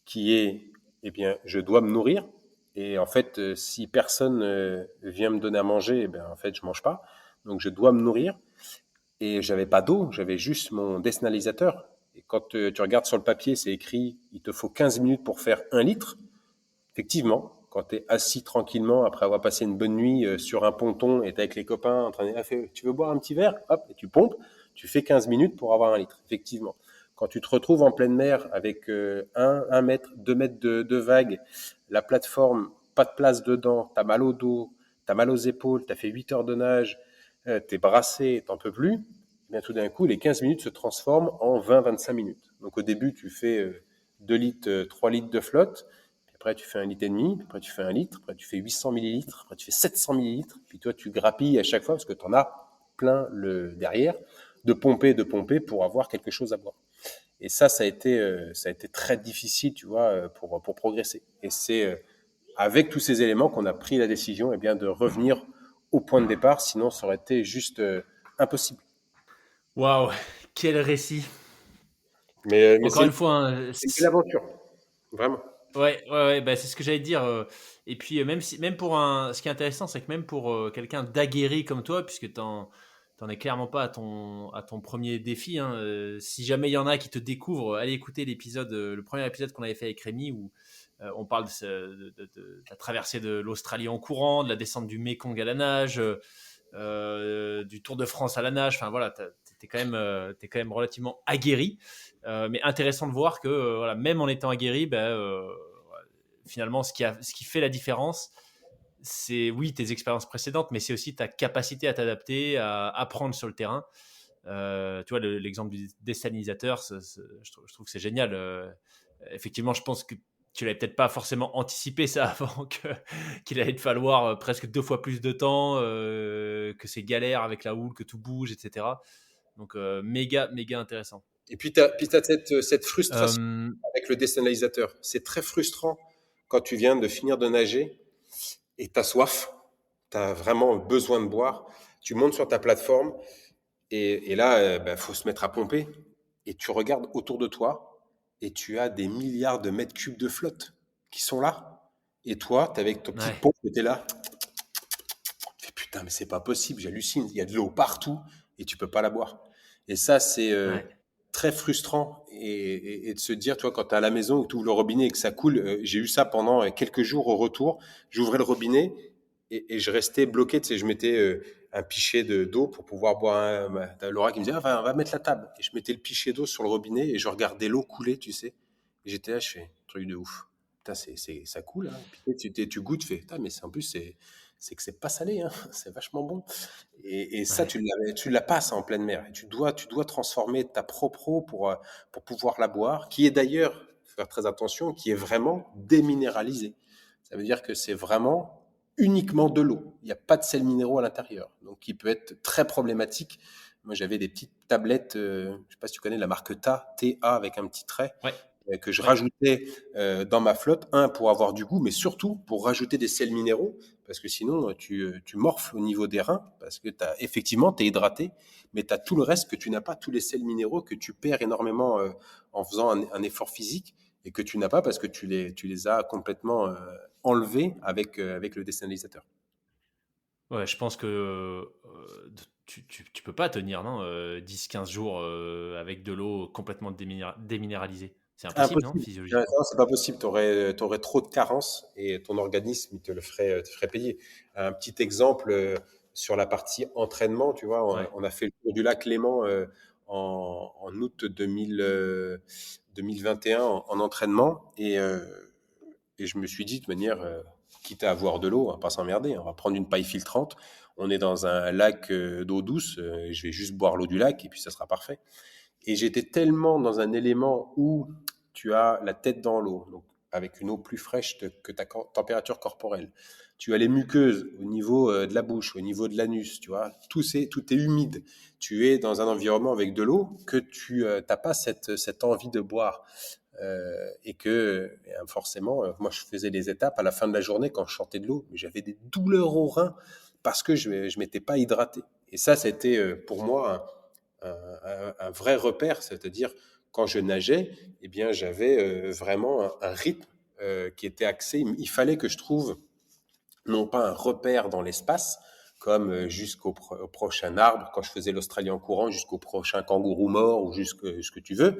qui est, eh bien, je dois me nourrir. Et en fait, si personne vient me donner à manger, eh bien, en fait, je mange pas. Donc, je dois me nourrir. Et j'avais pas d'eau, j'avais juste mon desnalisateur. Et quand tu regardes sur le papier, c'est écrit, il te faut 15 minutes pour faire 1 litre. Effectivement, quand tu es assis tranquillement après avoir passé une bonne nuit sur un ponton et tu avec les copains en train de dire, ah, tu veux boire un petit verre? Hop, et tu pompes, tu fais 15 minutes pour avoir 1 litre. Effectivement. Quand tu te retrouves en pleine mer avec 1 mètre, 2 mètres de vague, la plateforme, pas de place dedans, tu as mal au dos, tu as mal aux épaules, tu as fait 8 heures de nage, tu es brassé, t'en peux plus, eh bien tout d'un coup, les 15 minutes se transforment en 20-25 minutes. Donc au début, tu fais 2 litres, 3 litres de flotte, après, tu fais 1,5 litre, après, tu fais 1 litre, après, tu fais 800 millilitres, après, tu fais 700 millilitres. Puis toi, tu grappilles à chaque fois parce que tu en as plein le derrière de pomper pour avoir quelque chose à boire. Et ça a été très difficile, tu vois, pour progresser. Et c'est avec tous ces éléments qu'on a pris la décision, eh bien, de revenir au point de départ. Sinon, ça aurait été juste impossible. Waouh, quel récit. Mais Encore une fois, hein, c'est une aventure, vraiment. ouais, ouais, ouais, bah, c'est ce que j'allais te dire. Et puis, même, si, même pour un. Ce qui est intéressant, c'est que même pour quelqu'un d'aguerri comme toi, puisque t'en es clairement pas à ton premier défi, hein, si jamais il y en a qui te découvrent, allez écouter l'épisode, le premier épisode qu'on avait fait avec Rémi, où on parle de la traversée de l'Australie en courant, de la descente du Mékong à la nage, du Tour de France à la nage. Enfin voilà, t'es quand même relativement aguerri. Mais intéressant de voir que voilà, même en étant aguerri, finalement, ce qui fait la différence, c'est oui tes expériences précédentes, mais c'est aussi ta capacité à t'adapter, à apprendre sur le terrain. Tu vois, l'exemple du désalinisateur, je trouve que c'est génial. Effectivement, je pense que tu l'avais peut-être pas forcément anticipé ça avant qu'il allait te falloir presque 2 fois plus de temps, que c'est galère avec la houle, que tout bouge, etc. Donc méga intéressant. Et puis, tu as cette frustration Euh, avec le dessalinisateur. C'est très frustrant quand tu viens de finir de nager et tu as soif, tu as vraiment besoin de boire. Tu montes sur ta plateforme et là, il faut se mettre à pomper. Et tu regardes autour de toi et tu as des milliards de mètres cubes de flotte qui sont là. Et toi, tu es avec ton petite ouais, pompe, tu es là. Tu fais, putain, mais c'est pas possible, j'hallucine. Il y a de l'eau partout et tu peux pas la boire. Et ça, c'est ouais, très frustrant et de se dire, toi, quand tu es à la maison, où tu ouvres le robinet et que ça coule, j'ai eu ça pendant quelques jours au retour. J'ouvrais le robinet et je restais bloqué. Tu sais, je mettais un pichet d'eau pour pouvoir boire. T'as Laura qui me disait, ah, va mettre la table. Et je mettais le pichet d'eau sur le robinet et je regardais l'eau couler, tu sais. Et j'étais là, je fais, truc de ouf. Putain, ça coule. Hein. Et puis, tu goûtes, tu fais, putain, mais en plus, c'est que c'est pas salé, hein. C'est vachement bon. Et ça, ouais. tu l'as pas ça en pleine mer. Et tu dois transformer ta propre eau pour pouvoir la boire, qui est d'ailleurs, faire très attention, qui est vraiment déminéralisé. Ça veut dire que c'est vraiment uniquement de l'eau. Il n'y a pas de sels minéraux à l'intérieur, donc qui peut être très problématique. Moi, j'avais des petites tablettes, je ne sais pas si tu connais la marque TA avec un petit trait, Ouais, que je ouais. rajoutais dans ma flotte, pour avoir du goût, mais surtout pour rajouter des sels minéraux, parce que sinon tu morfles au niveau des reins, parce que effectivement tu es hydraté, mais tu as tout le reste que tu n'as pas, tous les sels minéraux que tu perds énormément en faisant un effort physique, et que tu n'as pas parce que tu les as complètement enlevés avec le désaliniseur. Ouais, je pense que tu peux pas tenir, non, 10-15 jours avec de l'eau complètement déminéralisée. C'est impossible, non, Impossible. physiologiquement? Non, c'est pas possible. Tu aurais trop de carences et ton organisme il te ferait payer. Un petit exemple sur la partie entraînement, tu vois, Ouais. on a fait le tour du lac Léman en août 2021 en entraînement et je me suis dit de manière, quitte à avoir de l'eau, on va pas s'emmerder, on va prendre une paille filtrante. On est dans un lac d'eau douce, je vais juste boire l'eau du lac et puis ça sera parfait. Et j'étais tellement dans un élément où tu as la tête dans l'eau, donc avec une eau plus fraîche que ta température corporelle. Tu as les muqueuses au niveau de la bouche, au niveau de l'anus, tu vois, tout est humide. Tu es dans un environnement avec de l'eau que tu n'as pas cette envie de boire. Et que forcément, moi je faisais des étapes à la fin de la journée quand je sortais de l'eau, mais j'avais des douleurs aux reins parce que je m'étais pas hydraté. Et ça, c'était pour moi un vrai repère, c'est-à-dire quand je nageais, eh bien j'avais vraiment un rythme qui était axé. Il fallait que je trouve non pas un repère dans l'espace, comme au prochain arbre, quand je faisais l'Australie en courant, jusqu'au prochain kangourou mort ou jusqu'à ce que tu veux.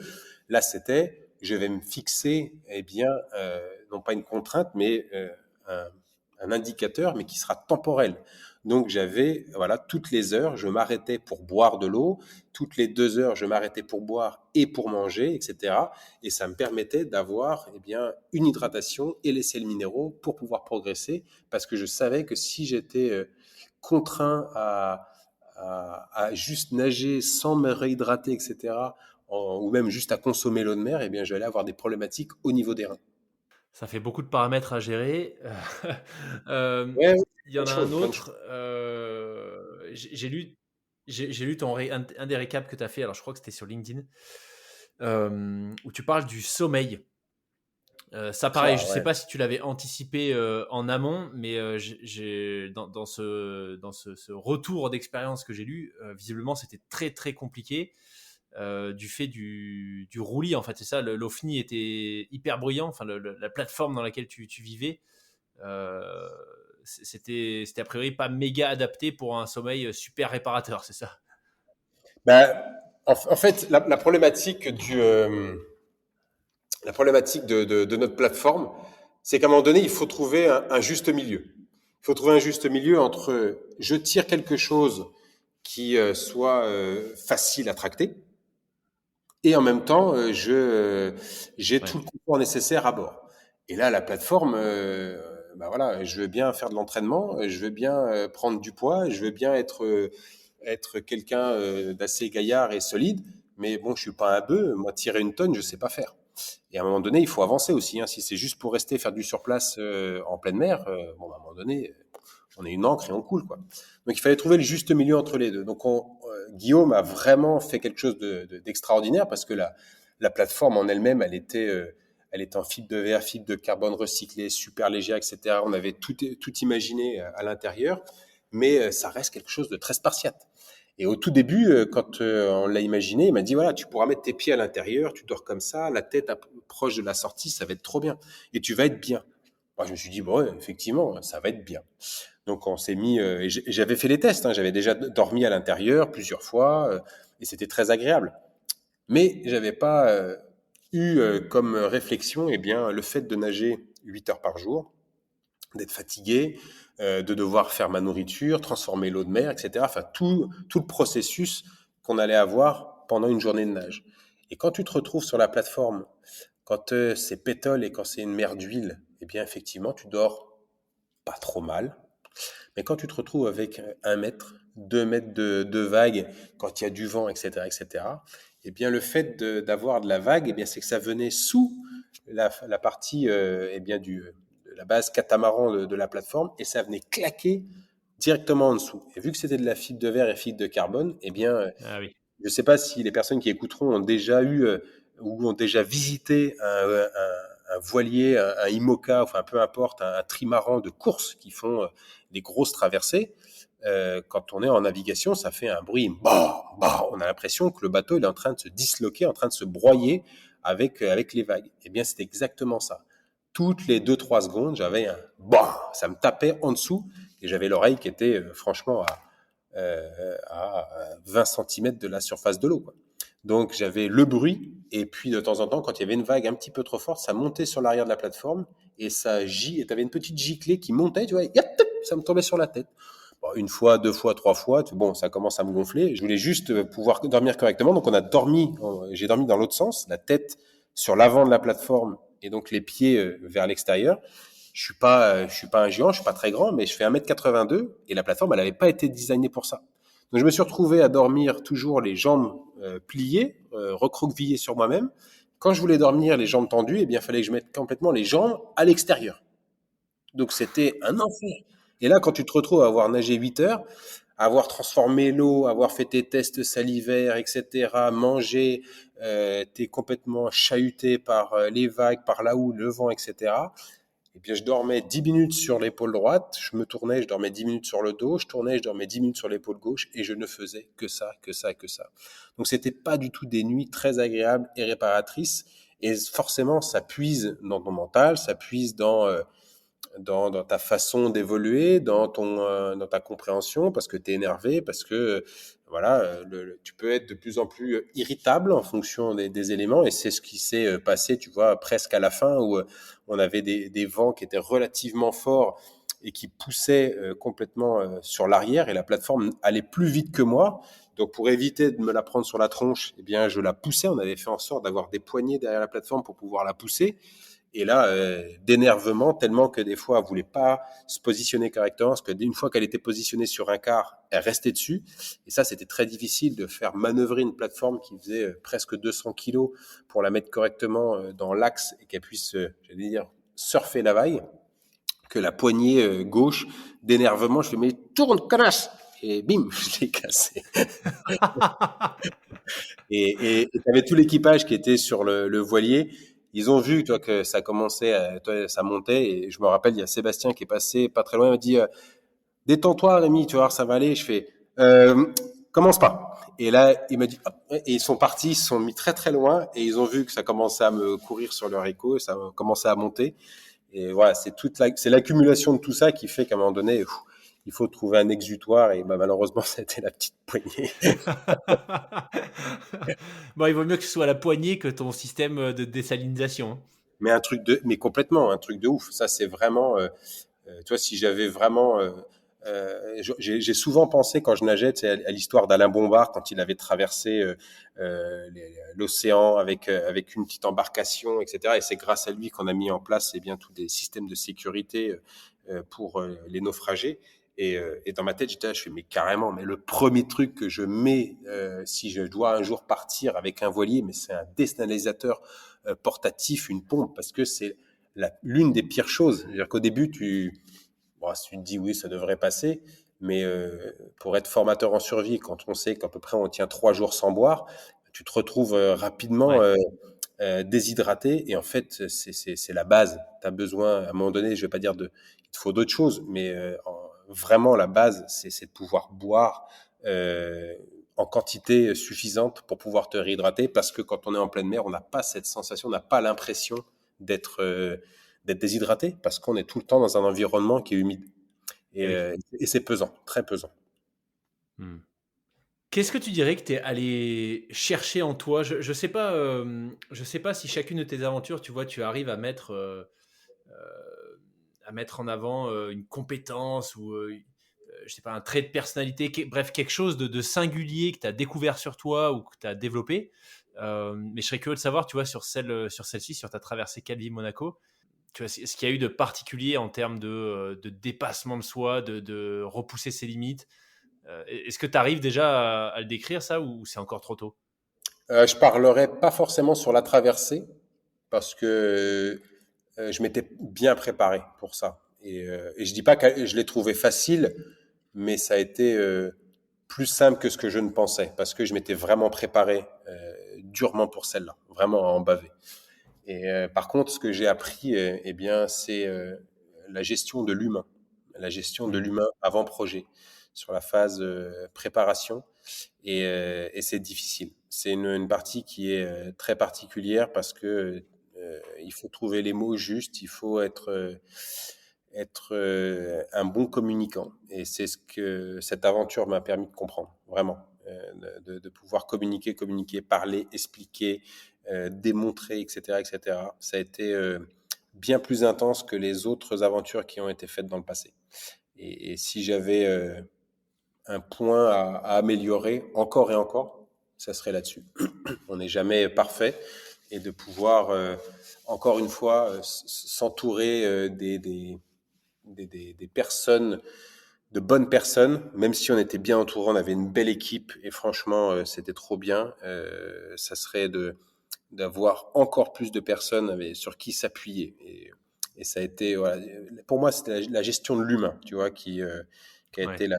Là, c'était, je vais me fixer, eh bien, non pas une contrainte, mais un, un indicateur, mais qui sera temporel. Donc, j'avais, voilà, toutes les heures, je m'arrêtais pour boire de l'eau. Toutes les 2 heures, je m'arrêtais pour boire et pour manger, etc. Et ça me permettait d'avoir, eh bien, une hydratation et les sels minéraux pour pouvoir progresser, parce que je savais que si j'étais contraint à juste nager sans me réhydrater, etc., ou même juste à consommer l'eau de mer, eh bien, j'allais avoir des problématiques au niveau des reins. Ça fait beaucoup de paramètres à gérer. Hem, Ouais, ouais, il y en a un plein de choses. autre, j'ai lu ton un des récaps que tu as fait, alors je crois que c'était sur LinkedIn, où tu parles du sommeil. Ça pareil, je Oh, ne sais ouais. pas si tu l'avais anticipé en amont, mais ce retour d'expérience que j'ai lu, visiblement c'était très très compliqué du fait du roulis, en fait, c'est ça, l'OFNI était hyper bruyant, enfin la plateforme dans laquelle tu vivais, euh, c'était a priori pas méga adapté pour un sommeil super réparateur, c'est ça? Ben, en fait, la problématique de notre plateforme, c'est qu'à un moment donné, il faut trouver un juste milieu. Il faut trouver un juste milieu entre je tire quelque chose qui soit facile à tracter et en même temps, j'ai tout Ouais. le confort nécessaire à bord. Et là, la plateforme, bah voilà, je veux bien faire de l'entraînement, je veux bien prendre du poids, je veux bien être quelqu'un d'assez gaillard et solide, mais bon, je suis pas un bœuf. Moi, tirer une tonne, je sais pas faire. Et à un moment donné, il faut avancer aussi. Hein. Si c'est juste pour rester faire du surplace en pleine mer, bon, bah, à un moment donné, on est une encre et on coule, quoi. Donc, il fallait trouver le juste milieu entre les deux. Donc, Guillaume a vraiment fait quelque chose d'extraordinaire parce que la plateforme en elle-même, elle était en fibre de verre, fibre de carbone recyclé, super légère, etc. On avait tout imaginé à l'intérieur, mais ça reste quelque chose de très spartiate. Et au tout début, quand on l'a imaginé, il m'a dit voilà, tu pourras mettre tes pieds à l'intérieur, tu dors comme ça, la tête proche de la sortie, ça va être trop bien. Et tu vas être bien. Moi, je me suis dit bon, ouais, effectivement, ça va être bien. Donc, on s'est mis. Et j'avais fait les tests, hein, j'avais déjà dormi à l'intérieur plusieurs fois, et c'était très agréable. Mais j'avais pas eu comme réflexion, eh bien, le fait de nager 8 heures par jour, d'être fatigué, de devoir faire ma nourriture, transformer l'eau de mer, etc. Enfin, tout le processus qu'on allait avoir pendant une journée de nage. Et quand tu te retrouves sur la plateforme, quand c'est pétole et quand c'est une mer d'huile, eh bien, effectivement, tu dors pas trop mal. Mais quand tu te retrouves avec 1 mètre, 2 mètres de vague, quand il y a du vent, etc., etc., eh bien, le fait d'avoir de la vague, eh bien, c'est que ça venait sous la partie eh bien de la base catamaran de la plateforme et ça venait claquer directement en dessous. Et vu que c'était de la fibre de verre et fibre de carbone, eh bien, Ah oui. je ne sais pas si les personnes qui écouteront ont déjà eu ou ont déjà visité un voilier, un IMOCA, enfin peu importe, un trimaran de course qui font des grosses traversées. Quand on est en navigation, ça fait un bruit. Bah, bah, on a l'impression que le bateau il est en train de se disloquer, en train de se broyer avec les vagues. Eh bien, c'est exactement ça. Toutes les 2-3 secondes, j'avais un bah, ça me tapait en dessous et j'avais l'oreille qui était franchement à 20 centimètres de la surface de l'eau, quoi. Donc j'avais le bruit et puis de temps en temps, quand il y avait une vague un petit peu trop forte, ça montait sur l'arrière de la plateforme et ça et t'avais une petite giclée qui montait, tu vois, et ça me tombait sur la tête. Bon, une fois, 2 fois, 3 fois, bon, ça commence à me gonfler. Je voulais juste pouvoir dormir correctement, donc on a dormi. J'ai dormi dans l'autre sens, la tête sur l'avant de la plateforme et donc les pieds vers l'extérieur. Je suis pas un géant, je suis pas très grand, mais je fais 1m82 et la plateforme, elle n'avait pas été designée pour ça. Donc je me suis retrouvé à dormir toujours les jambes pliées, recroquevillé sur moi-même. Quand je voulais dormir les jambes tendues, eh bien, il fallait que je mette complètement les jambes à l'extérieur. Donc c'était un enfer. Et là, quand tu te retrouves à avoir nagé 8 heures, à avoir transformé l'eau, avoir fait tes tests salivaires, etc., mangé, t'es complètement chahuté par les vagues, par la houle, le vent, etc. Et bien, je dormais 10 minutes sur l'épaule droite, je me tournais, je dormais 10 minutes sur le dos, je tournais, je dormais 10 minutes sur l'épaule gauche, et je ne faisais que ça, que ça, que ça. Donc, c'était pas du tout des nuits très agréables et réparatrices, et forcément, ça puise dans ton mental, ça puise dans ta façon d'évoluer, dans ta compréhension, parce que tu es énervé, parce que voilà, tu peux être de plus en plus irritable en fonction des éléments, et c'est ce qui s'est passé, tu vois, presque à la fin, où on avait des vents qui étaient relativement forts et qui poussaient complètement sur l'arrière, et la plateforme allait plus vite que moi. Donc pour éviter de me la prendre sur la tronche, eh bien je la poussais. On avait fait en sorte d'avoir des poignées derrière la plateforme pour pouvoir la pousser. Et là, d'énervement, tellement que des fois, elle voulait pas se positionner correctement, parce qu'une fois qu'elle était positionnée sur un quart, elle restait dessus. Et ça, c'était très difficile de faire manœuvrer une plateforme qui faisait presque 200 kilos pour la mettre correctement dans l'axe et qu'elle puisse, j'allais dire, surfer la vague. Que la poignée gauche, d'énervement, je fais, mais tourne, connasse! Et bim, je l'ai cassé. Et tu avais tout l'équipage qui était sur le voilier. Ils ont vu, toi, que ça commençait, toi, ça montait. Et je me rappelle, il y a Sébastien qui est passé pas très loin. Il m'a dit, détends-toi, Rémi, tu vas voir, ça va aller. Je fais, commence pas. Et là, il m'a dit, hop, et ils sont partis, ils se sont mis très très loin. Et ils ont vu que ça commençait à me courir sur leur écho. Et ça commençait à monter. Et voilà, c'est l'accumulation de tout ça qui fait qu'à un moment donné, il faut trouver un exutoire. Et bah, malheureusement, c'était la petite poignée. Bon, il vaut mieux que ce soit la poignée que ton système de désalinisation, hein. Mais complètement, un truc de ouf. Ça, c'est vraiment, tu vois, si j'avais vraiment, j'ai souvent pensé quand je nageais, tu sais, à l'histoire d'Alain Bombard quand il avait traversé l'océan avec une petite embarcation, etc. Et c'est grâce à lui qu'on a mis en place, eh bien, tous des systèmes de sécurité pour les naufragés. Et dans ma tête, j'étais là, je fais, mais carrément, mais le premier truc que je mets, si je dois un jour partir avec un voilier, mais c'est un désalisateur portatif, une pompe, parce que c'est l'une des pires choses. C'est-à-dire qu'au début, bon, tu te dis oui, ça devrait passer, mais pour être formateur en survie, quand on sait qu'à peu près on tient 3 jours sans boire, tu te retrouves rapidement Ouais. déshydraté. Et en fait, c'est la base. Tu as besoin, à un moment donné, je vais pas dire il te faut d'autres choses, mais vraiment la base, c'est de pouvoir boire en quantité suffisante pour pouvoir te réhydrater, parce que quand on est en pleine mer, on n'a pas cette sensation, on n'a pas l'impression d'être d'être déshydraté, parce qu'on est tout le temps dans un environnement qui est humide. Eh oui. Et c'est pesant, très pesant. Hmm. Qu'est-ce que tu dirais que tu es allé chercher en toi? Je sais pas si chacune de tes aventures, tu vois, tu arrives à mettre en avant une compétence ou je sais pas, un trait de personnalité, bref, quelque chose de singulier que tu as découvert sur toi ou que tu as développé. Mais je serais curieux de savoir, tu vois, sur celle-ci, sur ta traversée Calvi-Monaco, tu vois, ce qu'il y a eu de particulier en termes de dépassement de soi, de repousser ses limites. Est-ce que tu arrives déjà à le décrire, ça, ou c'est encore trop tôt? Je parlerai pas forcément sur la traversée, parce que je m'étais bien préparé pour ça. Et je dis pas que je l'ai trouvé facile, mais ça a été plus simple que ce que je ne pensais, parce que je m'étais vraiment préparé durement pour celle-là, vraiment à en baver. Et par contre, ce que j'ai appris, eh bien, c'est la gestion de l'humain, la gestion de Mhm. l'humain avant projet, sur la phase préparation. Et c'est difficile. C'est une partie qui est très particulière parce que il faut trouver les mots justes, il faut être un bon communicant. Et c'est ce que cette aventure m'a permis de comprendre, vraiment. De pouvoir communiquer, parler, expliquer, démontrer, etc., etc. Ça a été bien plus intense que les autres aventures qui ont été faites dans le passé. Et si j'avais un point à améliorer encore et encore, ça serait là-dessus. On n'est jamais parfait et de pouvoir, encore une fois, s'entourer des personnes, de bonnes personnes, même si on était bien entouré, on avait une belle équipe et franchement, c'était trop bien. Ça serait d'avoir encore plus de personnes sur qui s'appuyer. Et ça a été, voilà, pour moi, c'était la gestion de l'humain, tu vois, qui a Ouais, été la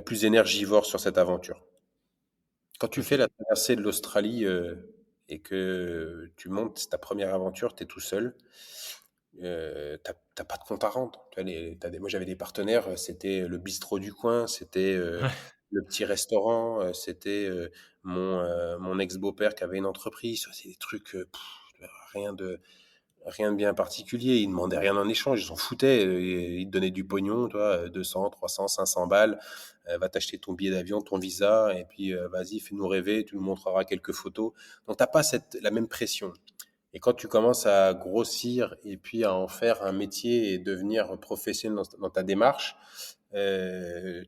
plus énergivore sur cette aventure. Quand tu fais ok. la traversée de l'Australie et que tu montes, c'est ta première aventure, tu es tout seul, t'as pas de compte à rendre. Tu vois, moi, j'avais des partenaires, c'était le bistrot du coin, c'était le petit restaurant, c'était mon ex-beau-père qui avait une entreprise. C'est des trucs, rien de, rien de bien particulier. Ils demandaient rien en échange, ils s'en foutaient. Ils te donnaient du pognon, toi, 200, 300, 500 balles. Va t'acheter ton billet d'avion, ton visa, et puis vas-y, fais-nous rêver, tu nous montreras quelques photos. Donc, t'as pas la même pression. Et quand tu commences à grossir et puis à en faire un métier et devenir professionnel dans ta démarche,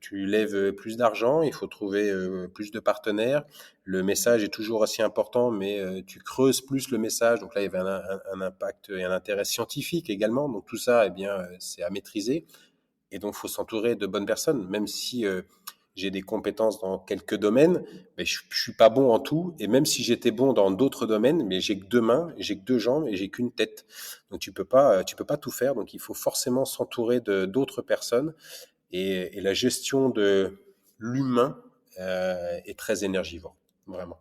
tu lèves plus d'argent, il faut trouver plus de partenaires. Le message est toujours aussi important, mais tu creuses plus le message. Donc là, il y avait un impact et un intérêt scientifique également. Donc tout ça, eh bien, c'est à maîtriser. Et donc, il faut s'entourer de bonnes personnes, même si j'ai des compétences dans quelques domaines, mais je suis pas bon en tout. Et même si j'étais bon dans d'autres domaines, mais j'ai que deux mains, j'ai que deux jambes et j'ai qu'une tête. Donc, tu peux pas tout faire. Donc, il faut forcément s'entourer de d'autres personnes. Et la gestion de l'humain est très énergivore, vraiment.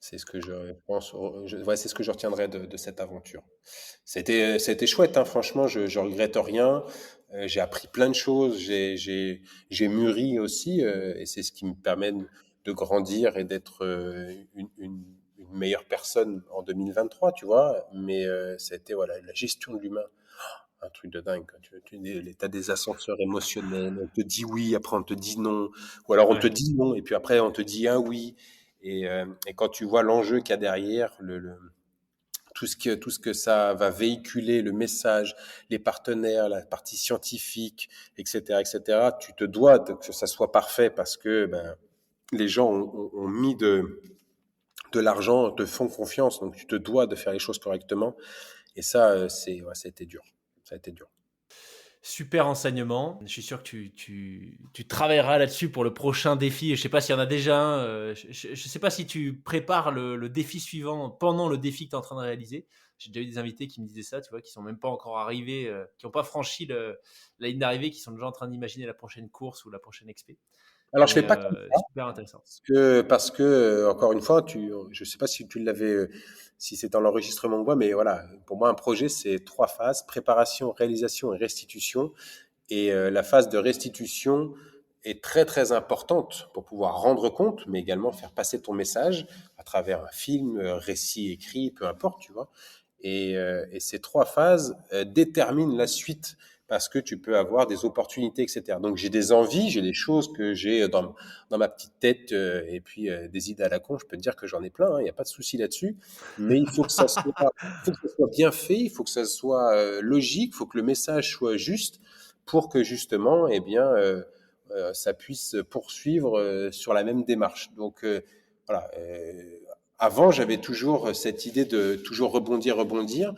C'est ce que je pense, ouais, c'est ce que je retiendrai de cette aventure. C'était chouette, hein, franchement, je regrette rien. J'ai appris plein de choses, j'ai mûri aussi, et c'est ce qui me permet de grandir et d'être une meilleure personne en 2023, tu vois. Mais c'était voilà, la gestion de l'humain, un truc de dingue. Quoi. T'as des ascenseurs émotionnels, on te dit oui, après on te dit non, ou alors on te Ouais. dit non, et puis après on te dit un oui. Et quand tu vois l'enjeu qu'il y a derrière, tout ce que ça va véhiculer, le message, les partenaires, la partie scientifique, etc., etc., tu te dois que ça soit parfait parce que ben, les gens ont mis de l'argent, te font confiance, donc tu te dois de faire les choses correctement. Et ça, ouais, ça a été dur. Ça a été dur. Super enseignement. Je suis sûr que tu travailleras là-dessus pour le prochain défi. Je ne sais pas s'il y en a déjà un. Je ne sais pas si tu prépares le défi suivant pendant le défi que tu es en train de réaliser. J'ai déjà eu des invités qui me disaient ça, tu vois, qui sont même pas encore arrivés, qui n'ont pas franchi la ligne d'arrivée, qui sont déjà en train d'imaginer la prochaine course ou la prochaine expé. Alors, je Mais fais pas comme ça super intéressant. parce que encore une fois, je sais pas si tu l'avais, si c'est dans l'enregistrement ou quoi, mais voilà, pour moi, un projet, c'est trois phases: préparation, réalisation et restitution. Et la phase de restitution est très très importante pour pouvoir rendre compte, mais également faire passer ton message à travers un film, récit écrit, peu importe, tu vois. Et ces trois phases déterminent la suite parce que tu peux avoir des opportunités, etc. Donc j'ai des envies, j'ai des choses que j'ai dans ma petite tête et puis des idées à la con. Je peux te dire que j'en ai plein, il n'y a pas de souci là-dessus. Mais il faut que ça soit bien fait, il faut que ça soit logique, il faut que le message soit juste pour que justement, eh bien, ça puisse poursuivre sur la même démarche. Donc voilà. Avant, j'avais toujours cette idée de toujours rebondir, rebondir.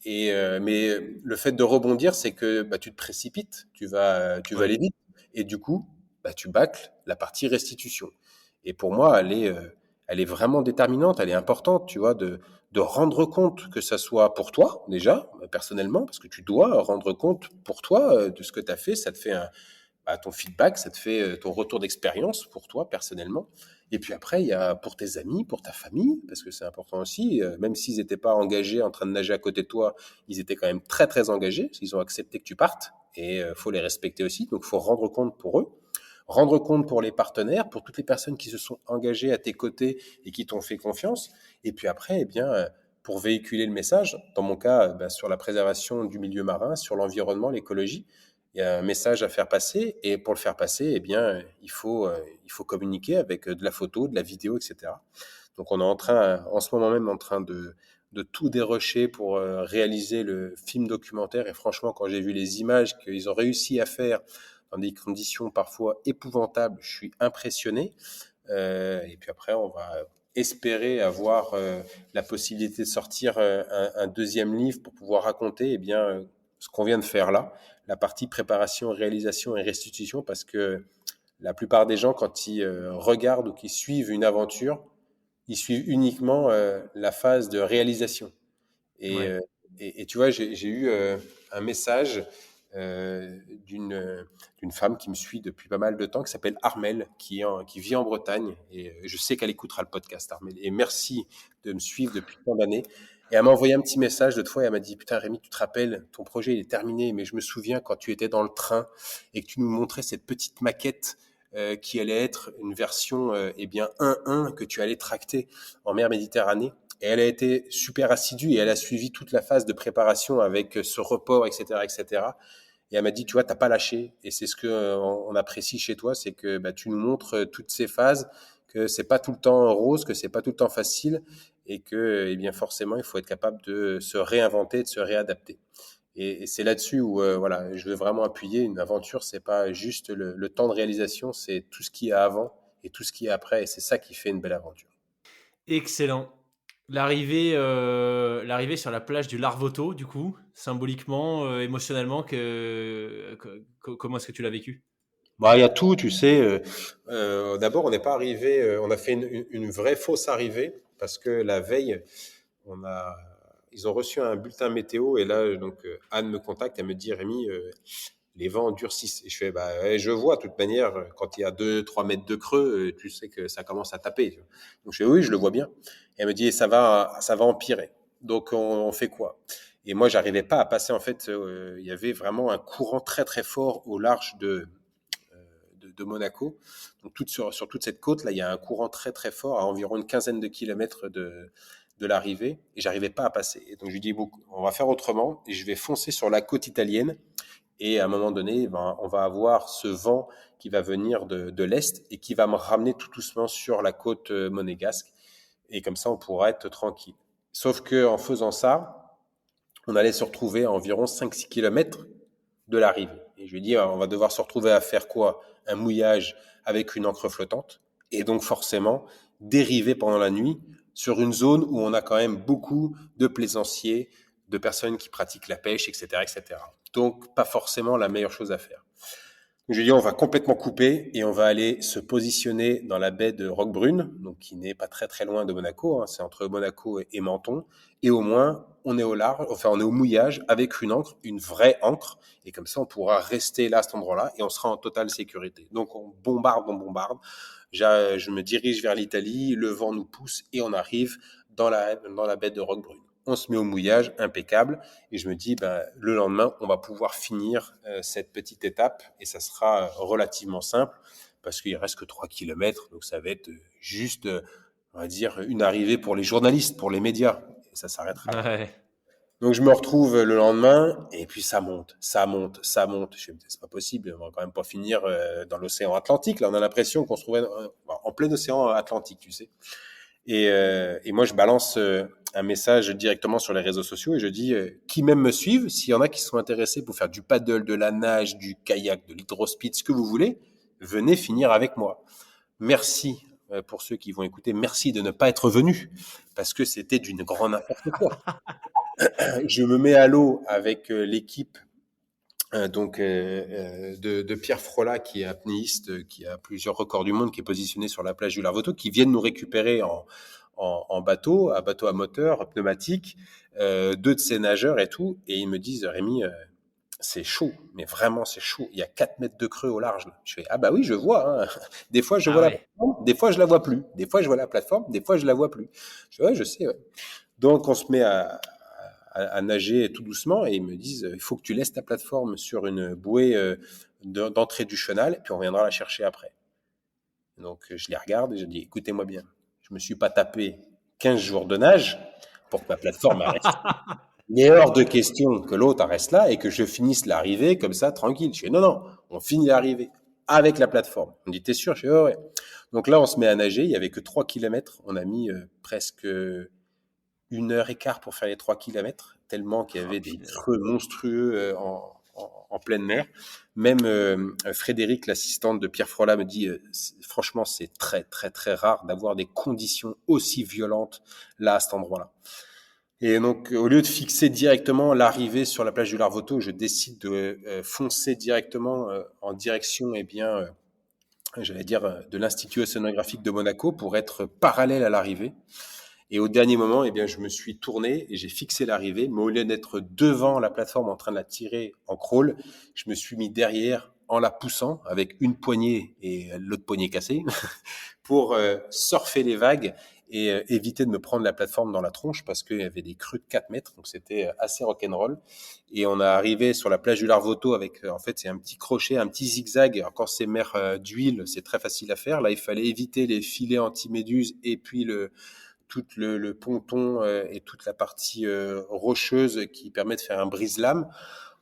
Mais le fait de rebondir, c'est que bah, tu te précipites, tu vas Ouais. aller vite, et du coup, bah, tu bâcles la partie restitution. Et pour moi, elle est vraiment déterminante, elle est importante, tu vois, de rendre compte, que ça soit pour toi, déjà, personnellement, parce que tu dois rendre compte pour toi de ce que tu as fait. Ça te fait ton feedback, ça te fait ton retour d'expérience pour toi, personnellement. Et puis après, il y a pour tes amis, pour ta famille, parce que c'est important aussi, même s'ils n'étaient pas engagés en train de nager à côté de toi, ils étaient quand même très, très engagés, parce qu'ils ont accepté que tu partes, et faut les respecter aussi, donc il faut rendre compte pour eux. Rendre compte pour les partenaires, pour toutes les personnes qui se sont engagées à tes côtés et qui t'ont fait confiance. Et puis après, eh bien, pour véhiculer le message, dans mon cas, sur la préservation du milieu marin, sur l'environnement, l'écologie, il y a un message à faire passer. Et pour le faire passer, eh bien, il faut communiquer avec de la photo, de la vidéo, etc. Donc, on est en ce moment même, en train de tout dérocher pour réaliser le film documentaire. Et franchement, quand j'ai vu les images qu'ils ont réussi à faire dans des conditions parfois épouvantables, je suis impressionné. Et puis après, on va espérer avoir la possibilité de sortir un deuxième livre pour pouvoir raconter ce qu'on vient de faire là, la partie préparation, réalisation et restitution, parce que la plupart des gens, quand ils regardent ou qu'ils suivent une aventure, ils suivent uniquement la phase de réalisation. Et, Ouais. euh, et tu vois, j'ai eu un message d'une femme qui me suit depuis pas mal de temps, qui s'appelle Armelle, qui vit en Bretagne. Et je sais qu'elle écoutera le podcast, Armelle. Et merci de me suivre depuis tant d'années. Et elle m'a envoyé un petit message l'autre fois et elle m'a dit, putain Rémi, tu te rappelles, ton projet il est terminé, mais je me souviens quand tu étais dans le train et que tu nous montrais cette petite maquette qui allait être une version 1.1 que tu allais tracter en mer Méditerranée. Et elle a été super assidue et elle a suivi toute la phase de préparation avec ce report, etc., etc. Et cetera. Et elle m'a dit, tu vois, t'as pas lâché. Et c'est ce que on apprécie chez toi, c'est que tu nous montres toutes ces phases, que c'est pas tout le temps rose, que c'est pas tout le temps facile, et que, eh bien, forcément, il faut être capable de se réinventer, de se réadapter. Et c'est là-dessus où, voilà, je veux vraiment appuyer. Une aventure, c'est pas juste le temps de réalisation, c'est tout ce qu'il y a avant et tout ce qu'il y a après. Et c'est ça qui fait une belle aventure. Excellent. L'arrivée sur la plage du Larvoto, du coup, symboliquement, émotionnellement, comment est-ce que tu l'as vécu? Bah, il y a tout, tu sais. D'abord, on n'est pas arrivé, on a fait une vraie fausse arrivée parce que la veille, on a, ils ont reçu un bulletin météo et là, donc Anne me contacte, elle me dit Rémi, les vents durcissent. Et je fais, ouais, je vois, de toute manière, quand il y a 2, 3 mètres de creux, tu sais que ça commence à taper. Tu vois. Donc je fais, oui, je le vois bien. Et elle me dit, ça va empirer. Donc on fait quoi? Et moi, j'arrivais pas à passer. En fait, il y avait vraiment un courant très très fort au large de Monaco. Donc sur toute cette côte, là, il y a un courant très très fort à environ une quinzaine de kilomètres de l'arrivée et j'arrivais pas à passer. Et donc je lui dis, bon, on va faire autrement et je vais foncer sur la côte italienne. Et à un moment donné, on va avoir ce vent qui va venir de l'Est et qui va me ramener tout doucement sur la côte monégasque. Et comme ça, on pourra être tranquille. Sauf que en faisant ça, on allait se retrouver à environ 5-6 kilomètres de l'arrivée. Et je lui ai dit, on va devoir se retrouver à faire quoi? Un mouillage avec une encre flottante. Et donc forcément, dériver pendant la nuit sur une zone où on a quand même beaucoup de plaisanciers, de personnes qui pratiquent la pêche, etc., etc. Donc, pas forcément la meilleure chose à faire. Je lui ai dit, on va complètement couper et on va aller se positionner dans la baie de Roquebrune, donc qui n'est pas très très loin de Monaco, hein, c'est entre Monaco et Menton. Et au moins, on est au large, enfin on est au mouillage avec une encre, une vraie encre, et comme ça on pourra rester là à cet endroit-là et on sera en totale sécurité. Donc on bombarde, on bombarde. Je me dirige vers l'Italie, le vent nous pousse et on arrive dans la baie de Roquebrune. On se met au mouillage, impeccable, et je me dis, le lendemain, on va pouvoir finir cette petite étape, et ça sera relativement simple, parce qu'il reste que 3 kilomètres, donc ça va être juste, on va dire, une arrivée pour les journalistes, pour les médias, et ça s'arrêtera là. Ouais. Donc je me retrouve le lendemain, et puis ça monte, ça monte, ça monte. Je me dis, c'est pas possible, on va quand même pas finir dans l'océan Atlantique, là on a l'impression qu'on se trouvait en plein océan Atlantique, tu sais. Et moi, je balance un message directement sur les réseaux sociaux et je dis qui même me suivent, s'il y en a qui sont intéressés pour faire du paddle, de la nage, du kayak, de l'hydrospeed, ce que vous voulez, venez finir avec moi. Merci pour ceux qui vont écouter. Merci de ne pas être venus parce que c'était d'une grande n'importe quoi. Je me mets à l'eau avec l'équipe de Pierre Frolat, qui est apnéiste, qui a plusieurs records du monde, qui est positionné sur la plage du Larvoto, qui viennent nous récupérer en bateau à moteur, pneumatique, deux de ces nageurs et tout, et ils me disent, Rémi, c'est chaud, mais vraiment c'est chaud. Il y a 4 mètres de creux au large. Là. Je fais, ah bah oui, je vois. Hein. Des fois, je Ah vois la ouais. plateforme, des fois, je la vois plus. Des fois, je vois la plateforme, des fois, je la vois plus. Je fais, ouais, je sais. Ouais. Donc, on se met à nager tout doucement et ils me disent, il faut que tu laisses ta plateforme sur une bouée d'entrée du chenal, et puis on viendra la chercher après. Donc, je les regarde et je dis, écoutez-moi bien, je me suis pas tapé 15 jours de nage pour que ma plateforme reste. Il est hors de question que l'autre reste là et que je finisse l'arrivée comme ça, tranquille. Je fais, non, non, on finit l'arrivée avec la plateforme. On dit, t'es sûr? Je fais, ouais, ouais. Donc là, on se met à nager. Il y avait que 3 kilomètres. On a mis presque 1 heure et quart pour faire les 3 kilomètres, tellement qu'il y Oh, avait des punaise. creux monstrueux en pleine mer. Même Frédéric, l'assistante de Pierre Frolat, me dit, franchement, c'est très, très, très rare d'avoir des conditions aussi violentes là, à cet endroit-là. Et donc, au lieu de fixer directement l'arrivée sur la plage du Larvoto, je décide de foncer directement en direction, eh bien, j'allais dire, de l'Institut océanographique de Monaco pour être parallèle à l'arrivée. Et au dernier moment, eh bien, je me suis tourné et j'ai fixé l'arrivée, mais au lieu d'être devant la plateforme en train de la tirer en crawl, je me suis mis derrière en la poussant avec une poignée et l'autre poignée cassée pour surfer les vagues et éviter de me prendre la plateforme dans la tronche parce qu'il y avait des crues de 4 mètres, donc c'était assez rock'n'roll. Et on est arrivé sur la plage du Larvoto avec, en fait, c'est un petit crochet, un petit zigzag. Alors, quand c'est mer d'huile, c'est très facile à faire. Là, il fallait éviter les filets anti-méduses et puis tout le ponton et toute la partie rocheuse qui permet de faire un brise-lame.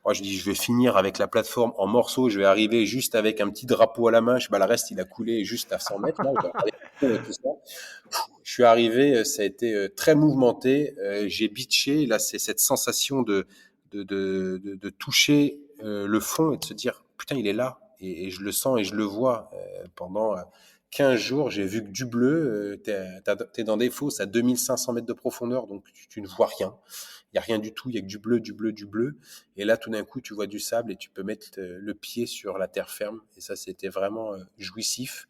Moi, je dis, je vais finir avec la plateforme en morceaux. Je vais arriver juste avec un petit drapeau à la main. Je sais pas, le reste, il a coulé juste à 100 mètres. Là, et tout ça. Je suis arrivé, ça a été très mouvementé. J'ai beaché. Là, c'est cette sensation de toucher le fond et de se dire, putain, il est là. Et je le sens et je le vois pendant 15 jours. J'ai vu que du bleu. T'es dans des fosses à 2500 mètres de profondeur, donc tu ne vois rien. Il n'y a rien du tout, il y a que du bleu, du bleu, du bleu. Et là, tout d'un coup, tu vois du sable et tu peux mettre le pied sur la terre ferme. Et ça, c'était vraiment jouissif.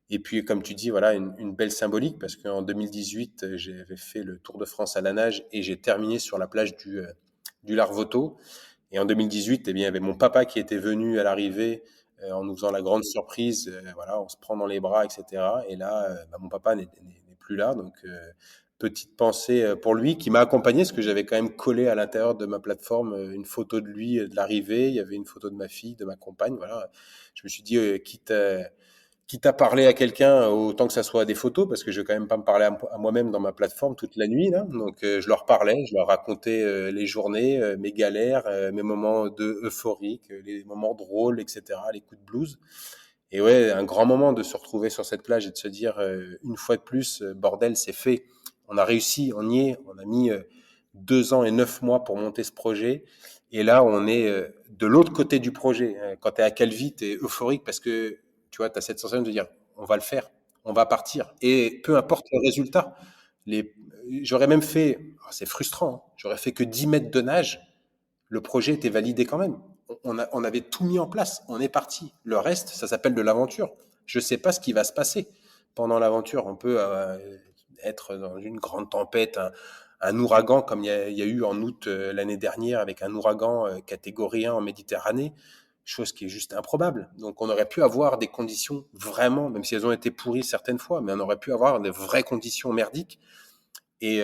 Et puis, comme tu dis, voilà, une belle symbolique parce qu'en 2018, j'avais fait le Tour de France à la nage et j'ai terminé sur la plage du Larvoto. Et en 2018, eh bien, il y avait mon papa qui était venu à l'arrivée en nous faisant la grande surprise. Voilà, on se prend dans les bras, etc. Et là, mon papa n'est plus là. Donc, petite pensée pour lui qui m'a accompagné parce que j'avais quand même collé à l'intérieur de ma plateforme une photo de lui de l'arrivée. Il y avait une photo de ma fille, de ma compagne. Voilà, je me suis dit, quitte à parler à quelqu'un, autant que ça soit des photos, parce que je vais quand même pas me parler à moi-même dans ma plateforme toute la nuit. Là. Donc, je leur parlais, je leur racontais les journées, mes galères, mes moments de euphoriques, les moments drôles, etc., les coups de blues. Et ouais, un grand moment de se retrouver sur cette plage et de se dire, une fois de plus, bordel, c'est fait. On a réussi, on y est. On a mis 2 ans et 9 mois pour monter ce projet. Et là, on est de l'autre côté du projet. Quand tu es à Calvi, tu es euphorique parce que tu vois, tu as cette sensation de dire, on va le faire, on va partir. Et peu importe le résultat, j'aurais même fait, c'est frustrant, hein, j'aurais fait que 10 mètres de nage, le projet était validé quand même. On avait tout mis en place, on est parti. Le reste, ça s'appelle de l'aventure. Je ne sais pas ce qui va se passer pendant l'aventure. On peut être dans une grande tempête, un ouragan comme il y a eu en août l'année dernière avec un ouragan catégorie 1 en Méditerranée, chose qui est juste improbable. Donc on aurait pu avoir des conditions vraiment, même si elles ont été pourries certaines fois, mais on aurait pu avoir des vraies conditions merdiques et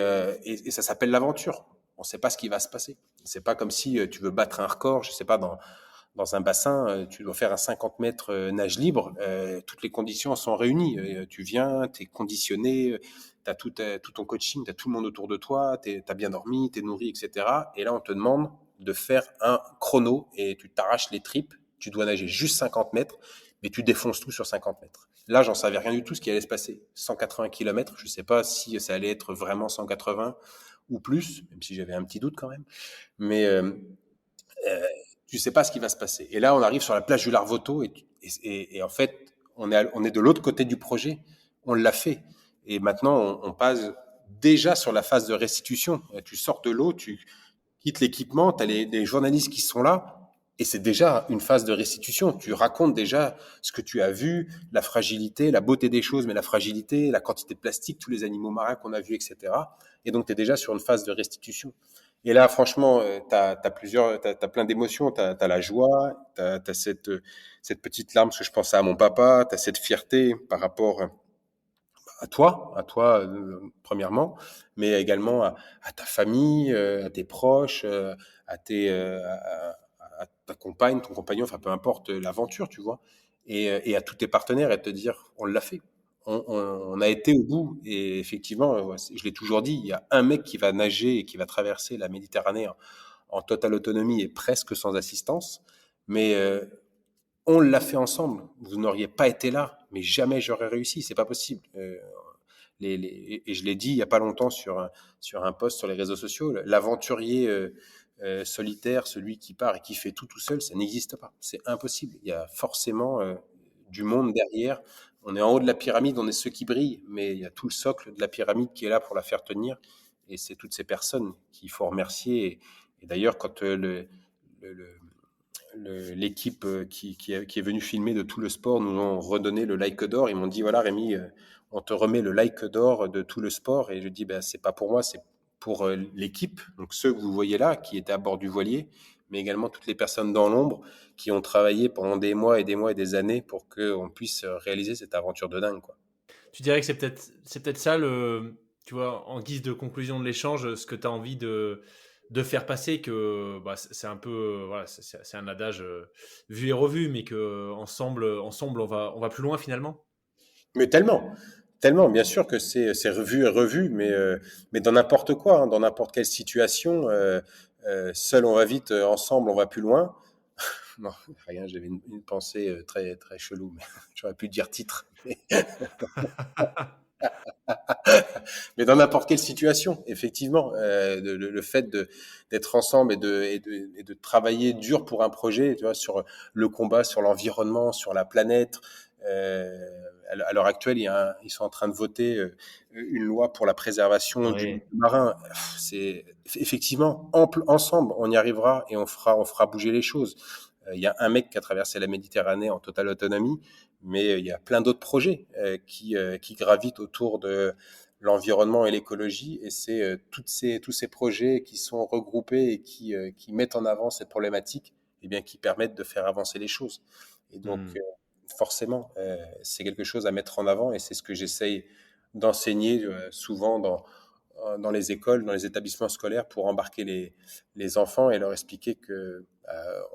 ça s'appelle l'aventure. On ne sait pas ce qui va se passer. C'est pas comme si tu veux battre un record, je sais pas, dans un bassin, tu dois faire un 50 mètres nage libre, toutes les conditions sont réunies. Tu viens, tu es conditionné, tu as tout ton coaching, tu as tout le monde autour de toi, tu as bien dormi, tu es nourri, etc. Et là, on te demande de faire un chrono et tu t'arraches les tripes. Tu dois nager juste 50 mètres, mais tu défonces tout sur 50 mètres. Là, j'en savais rien du tout ce qui allait se passer. 180 km, je ne sais pas si ça allait être vraiment 180 ou plus, même si j'avais un petit doute quand même. Mais euh, tu sais pas ce qui va se passer. Et là, on arrive sur la plage du Larvoto et en fait, on est de l'autre côté du projet. On l'a fait. Et maintenant, on passe déjà sur la phase de restitution. Tu sors de l'eau, tu quittes l'équipement, tu as les journalistes qui sont là. Et c'est déjà une phase de restitution. Tu racontes déjà ce que tu as vu, la fragilité, la beauté des choses, mais la fragilité, la quantité de plastique, tous les animaux marins qu'on a vus, etc. Et donc, tu es déjà sur une phase de restitution. Et là, franchement, t'as plein d'émotions. T'as la joie, t'as cette petite larme, parce que je pensais à mon papa, t'as cette fierté par rapport à toi premièrement, mais également à ta famille, à tes proches, à ta compagne, ton compagnon, enfin peu importe l'aventure, tu vois, et à tous tes partenaires, et te dire, on l'a fait. On a été au bout, et effectivement, je l'ai toujours dit, il y a un mec qui va nager et qui va traverser la Méditerranée en totale autonomie et presque sans assistance, mais on l'a fait ensemble. Vous n'auriez pas été là, mais jamais j'aurais réussi. C'est pas possible. Et je l'ai dit il y a pas longtemps sur un post sur les réseaux sociaux. L'aventurier solitaire, celui qui part et qui fait tout seul, ça n'existe pas. C'est impossible. Il y a forcément du monde derrière. On est en haut de la pyramide, on est ceux qui brillent, mais il y a tout le socle de la pyramide qui est là pour la faire tenir. Et c'est toutes ces personnes qu'il faut remercier. Et d'ailleurs, quand l'équipe qui est venue filmer de tout le sport nous ont redonné le like d'or. Ils m'ont dit, voilà Rémi, on te remet le like d'or de tout le sport. Et je dis, ben, c'est pas pour moi, c'est pour l'équipe. Donc ceux que vous voyez là, qui étaient à bord du voilier, mais également toutes les personnes dans l'ombre qui ont travaillé pendant des mois et des années pour qu'on puisse réaliser cette aventure de dingue, quoi. Tu dirais que c'est peut-être ça, tu vois, en guise de conclusion de l'échange, ce que tu as envie de faire passer, que bah, c'est un peu, voilà, c'est un adage vu et revu, mais que ensemble on va plus loin finalement. Mais tellement, bien sûr que c'est revu et revu, mais dans n'importe quoi, hein, dans n'importe quelle situation, seul on va vite, ensemble on va plus loin. Non, rien, j'avais une pensée très, très chelou, mais j'aurais pu dire titre. Mais dans n'importe quelle situation, effectivement, le fait d'être ensemble et de travailler dur pour un projet, tu vois, sur le combat, sur l'environnement, sur la planète. À l'heure actuelle, ils sont en train de voter une loi pour la préservation du Oui. marin. C'est effectivement ensemble, on y arrivera et on fera bouger les choses. Il y a un mec qui a traversé la Méditerranée en totale autonomie, mais il y a plein d'autres projets qui gravitent autour de l'environnement et l'écologie, et c'est tous ces projets qui sont regroupés et qui mettent en avant cette problématique, et bien qui permettent de faire avancer les choses. Et donc forcément, c'est quelque chose à mettre en avant, et c'est ce que j'essaye d'enseigner souvent dans les écoles, dans les établissements scolaires, pour embarquer les enfants et leur expliquer que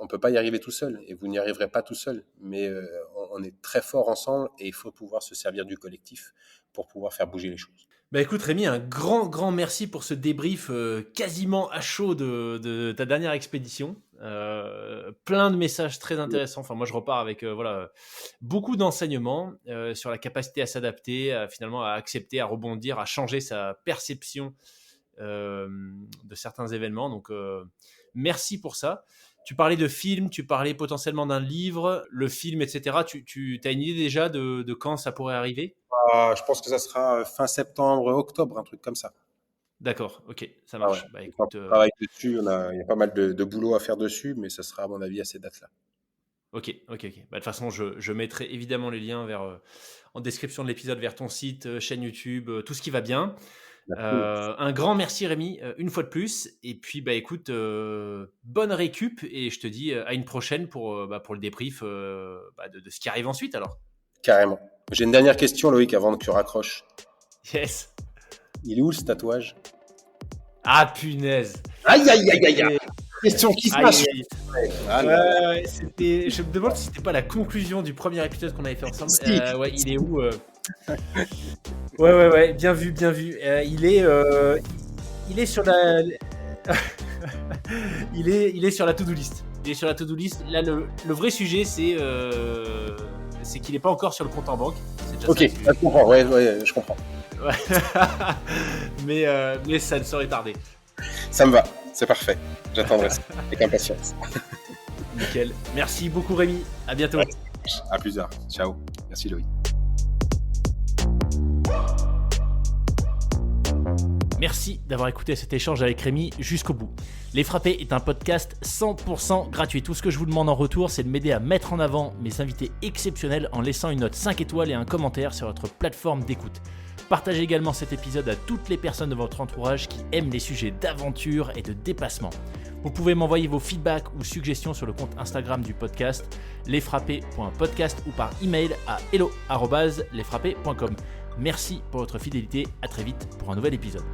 on peut pas y arriver tout seul, et vous n'y arriverez pas tout seul, mais on est très fort ensemble, et il faut pouvoir se servir du collectif pour pouvoir faire bouger les choses. Bah écoute Rémi, un grand merci pour ce débrief quasiment à chaud de ta dernière expédition. Plein de messages très intéressants. Enfin, moi je repars avec voilà, beaucoup d'enseignements sur la capacité à s'adapter, finalement à accepter, à rebondir, à changer sa perception de certains événements. Donc merci pour ça. Tu parlais de film, tu parlais potentiellement d'un livre, le film, etc. Tu as une idée déjà de quand ça pourrait arriver ? Je pense que ça sera fin septembre, octobre, un truc comme ça. D'accord, ok, ça Ah ouais. marche. Bah écoute, On travaille dessus, il y a pas mal de boulot à faire dessus, mais ça sera à mon avis à ces dates-là. ok. Bah, de toute façon, je mettrai évidemment les liens en description de l'épisode vers ton site, chaîne YouTube, tout ce qui va bien. Un grand merci Rémi, une fois de plus. Et puis bah écoute, bonne récup, et je te dis à une prochaine pour le débrief de ce qui arrive ensuite alors. Carrément. J'ai une dernière question, Loïc, avant que tu raccroches. Yes. Il est où ce tatouage? Ah punaise. Aïe, aïe, aïe, aïe, aïe. Question qui se passe. Ouais, je me demande si c'était pas la conclusion du premier épisode qu'on avait fait ensemble. Si. Ouais, il est où Ouais, bien vu. Il est sur la. il est sur la to-do list. Il est sur la to-do list. Là, le vrai sujet, c'est qu'il n'est pas encore sur le compte en banque. C'est déjà Ok, ça, je comprends. Ouais, je comprends. Ouais. mais ça ne saurait tarder. Ça me va, c'est parfait. J'attendrai ça avec impatience. Nickel. Merci beaucoup Rémi. À bientôt. Ouais. À plus tard. Ciao. Merci Loïc. Merci d'avoir écouté cet échange avec Rémi jusqu'au bout. Les Frappés est un podcast 100% gratuit. Tout ce que je vous demande en retour, c'est de m'aider à mettre en avant mes invités exceptionnels en laissant une note 5 étoiles et un commentaire sur votre plateforme d'écoute. Partagez également cet épisode à toutes les personnes de votre entourage qui aiment les sujets d'aventure et de dépassement. Vous pouvez m'envoyer vos feedbacks ou suggestions sur le compte Instagram du podcast, lesfrappés.podcast, ou par email à hello@lesfrappés.com. Merci pour votre fidélité, à très vite pour un nouvel épisode.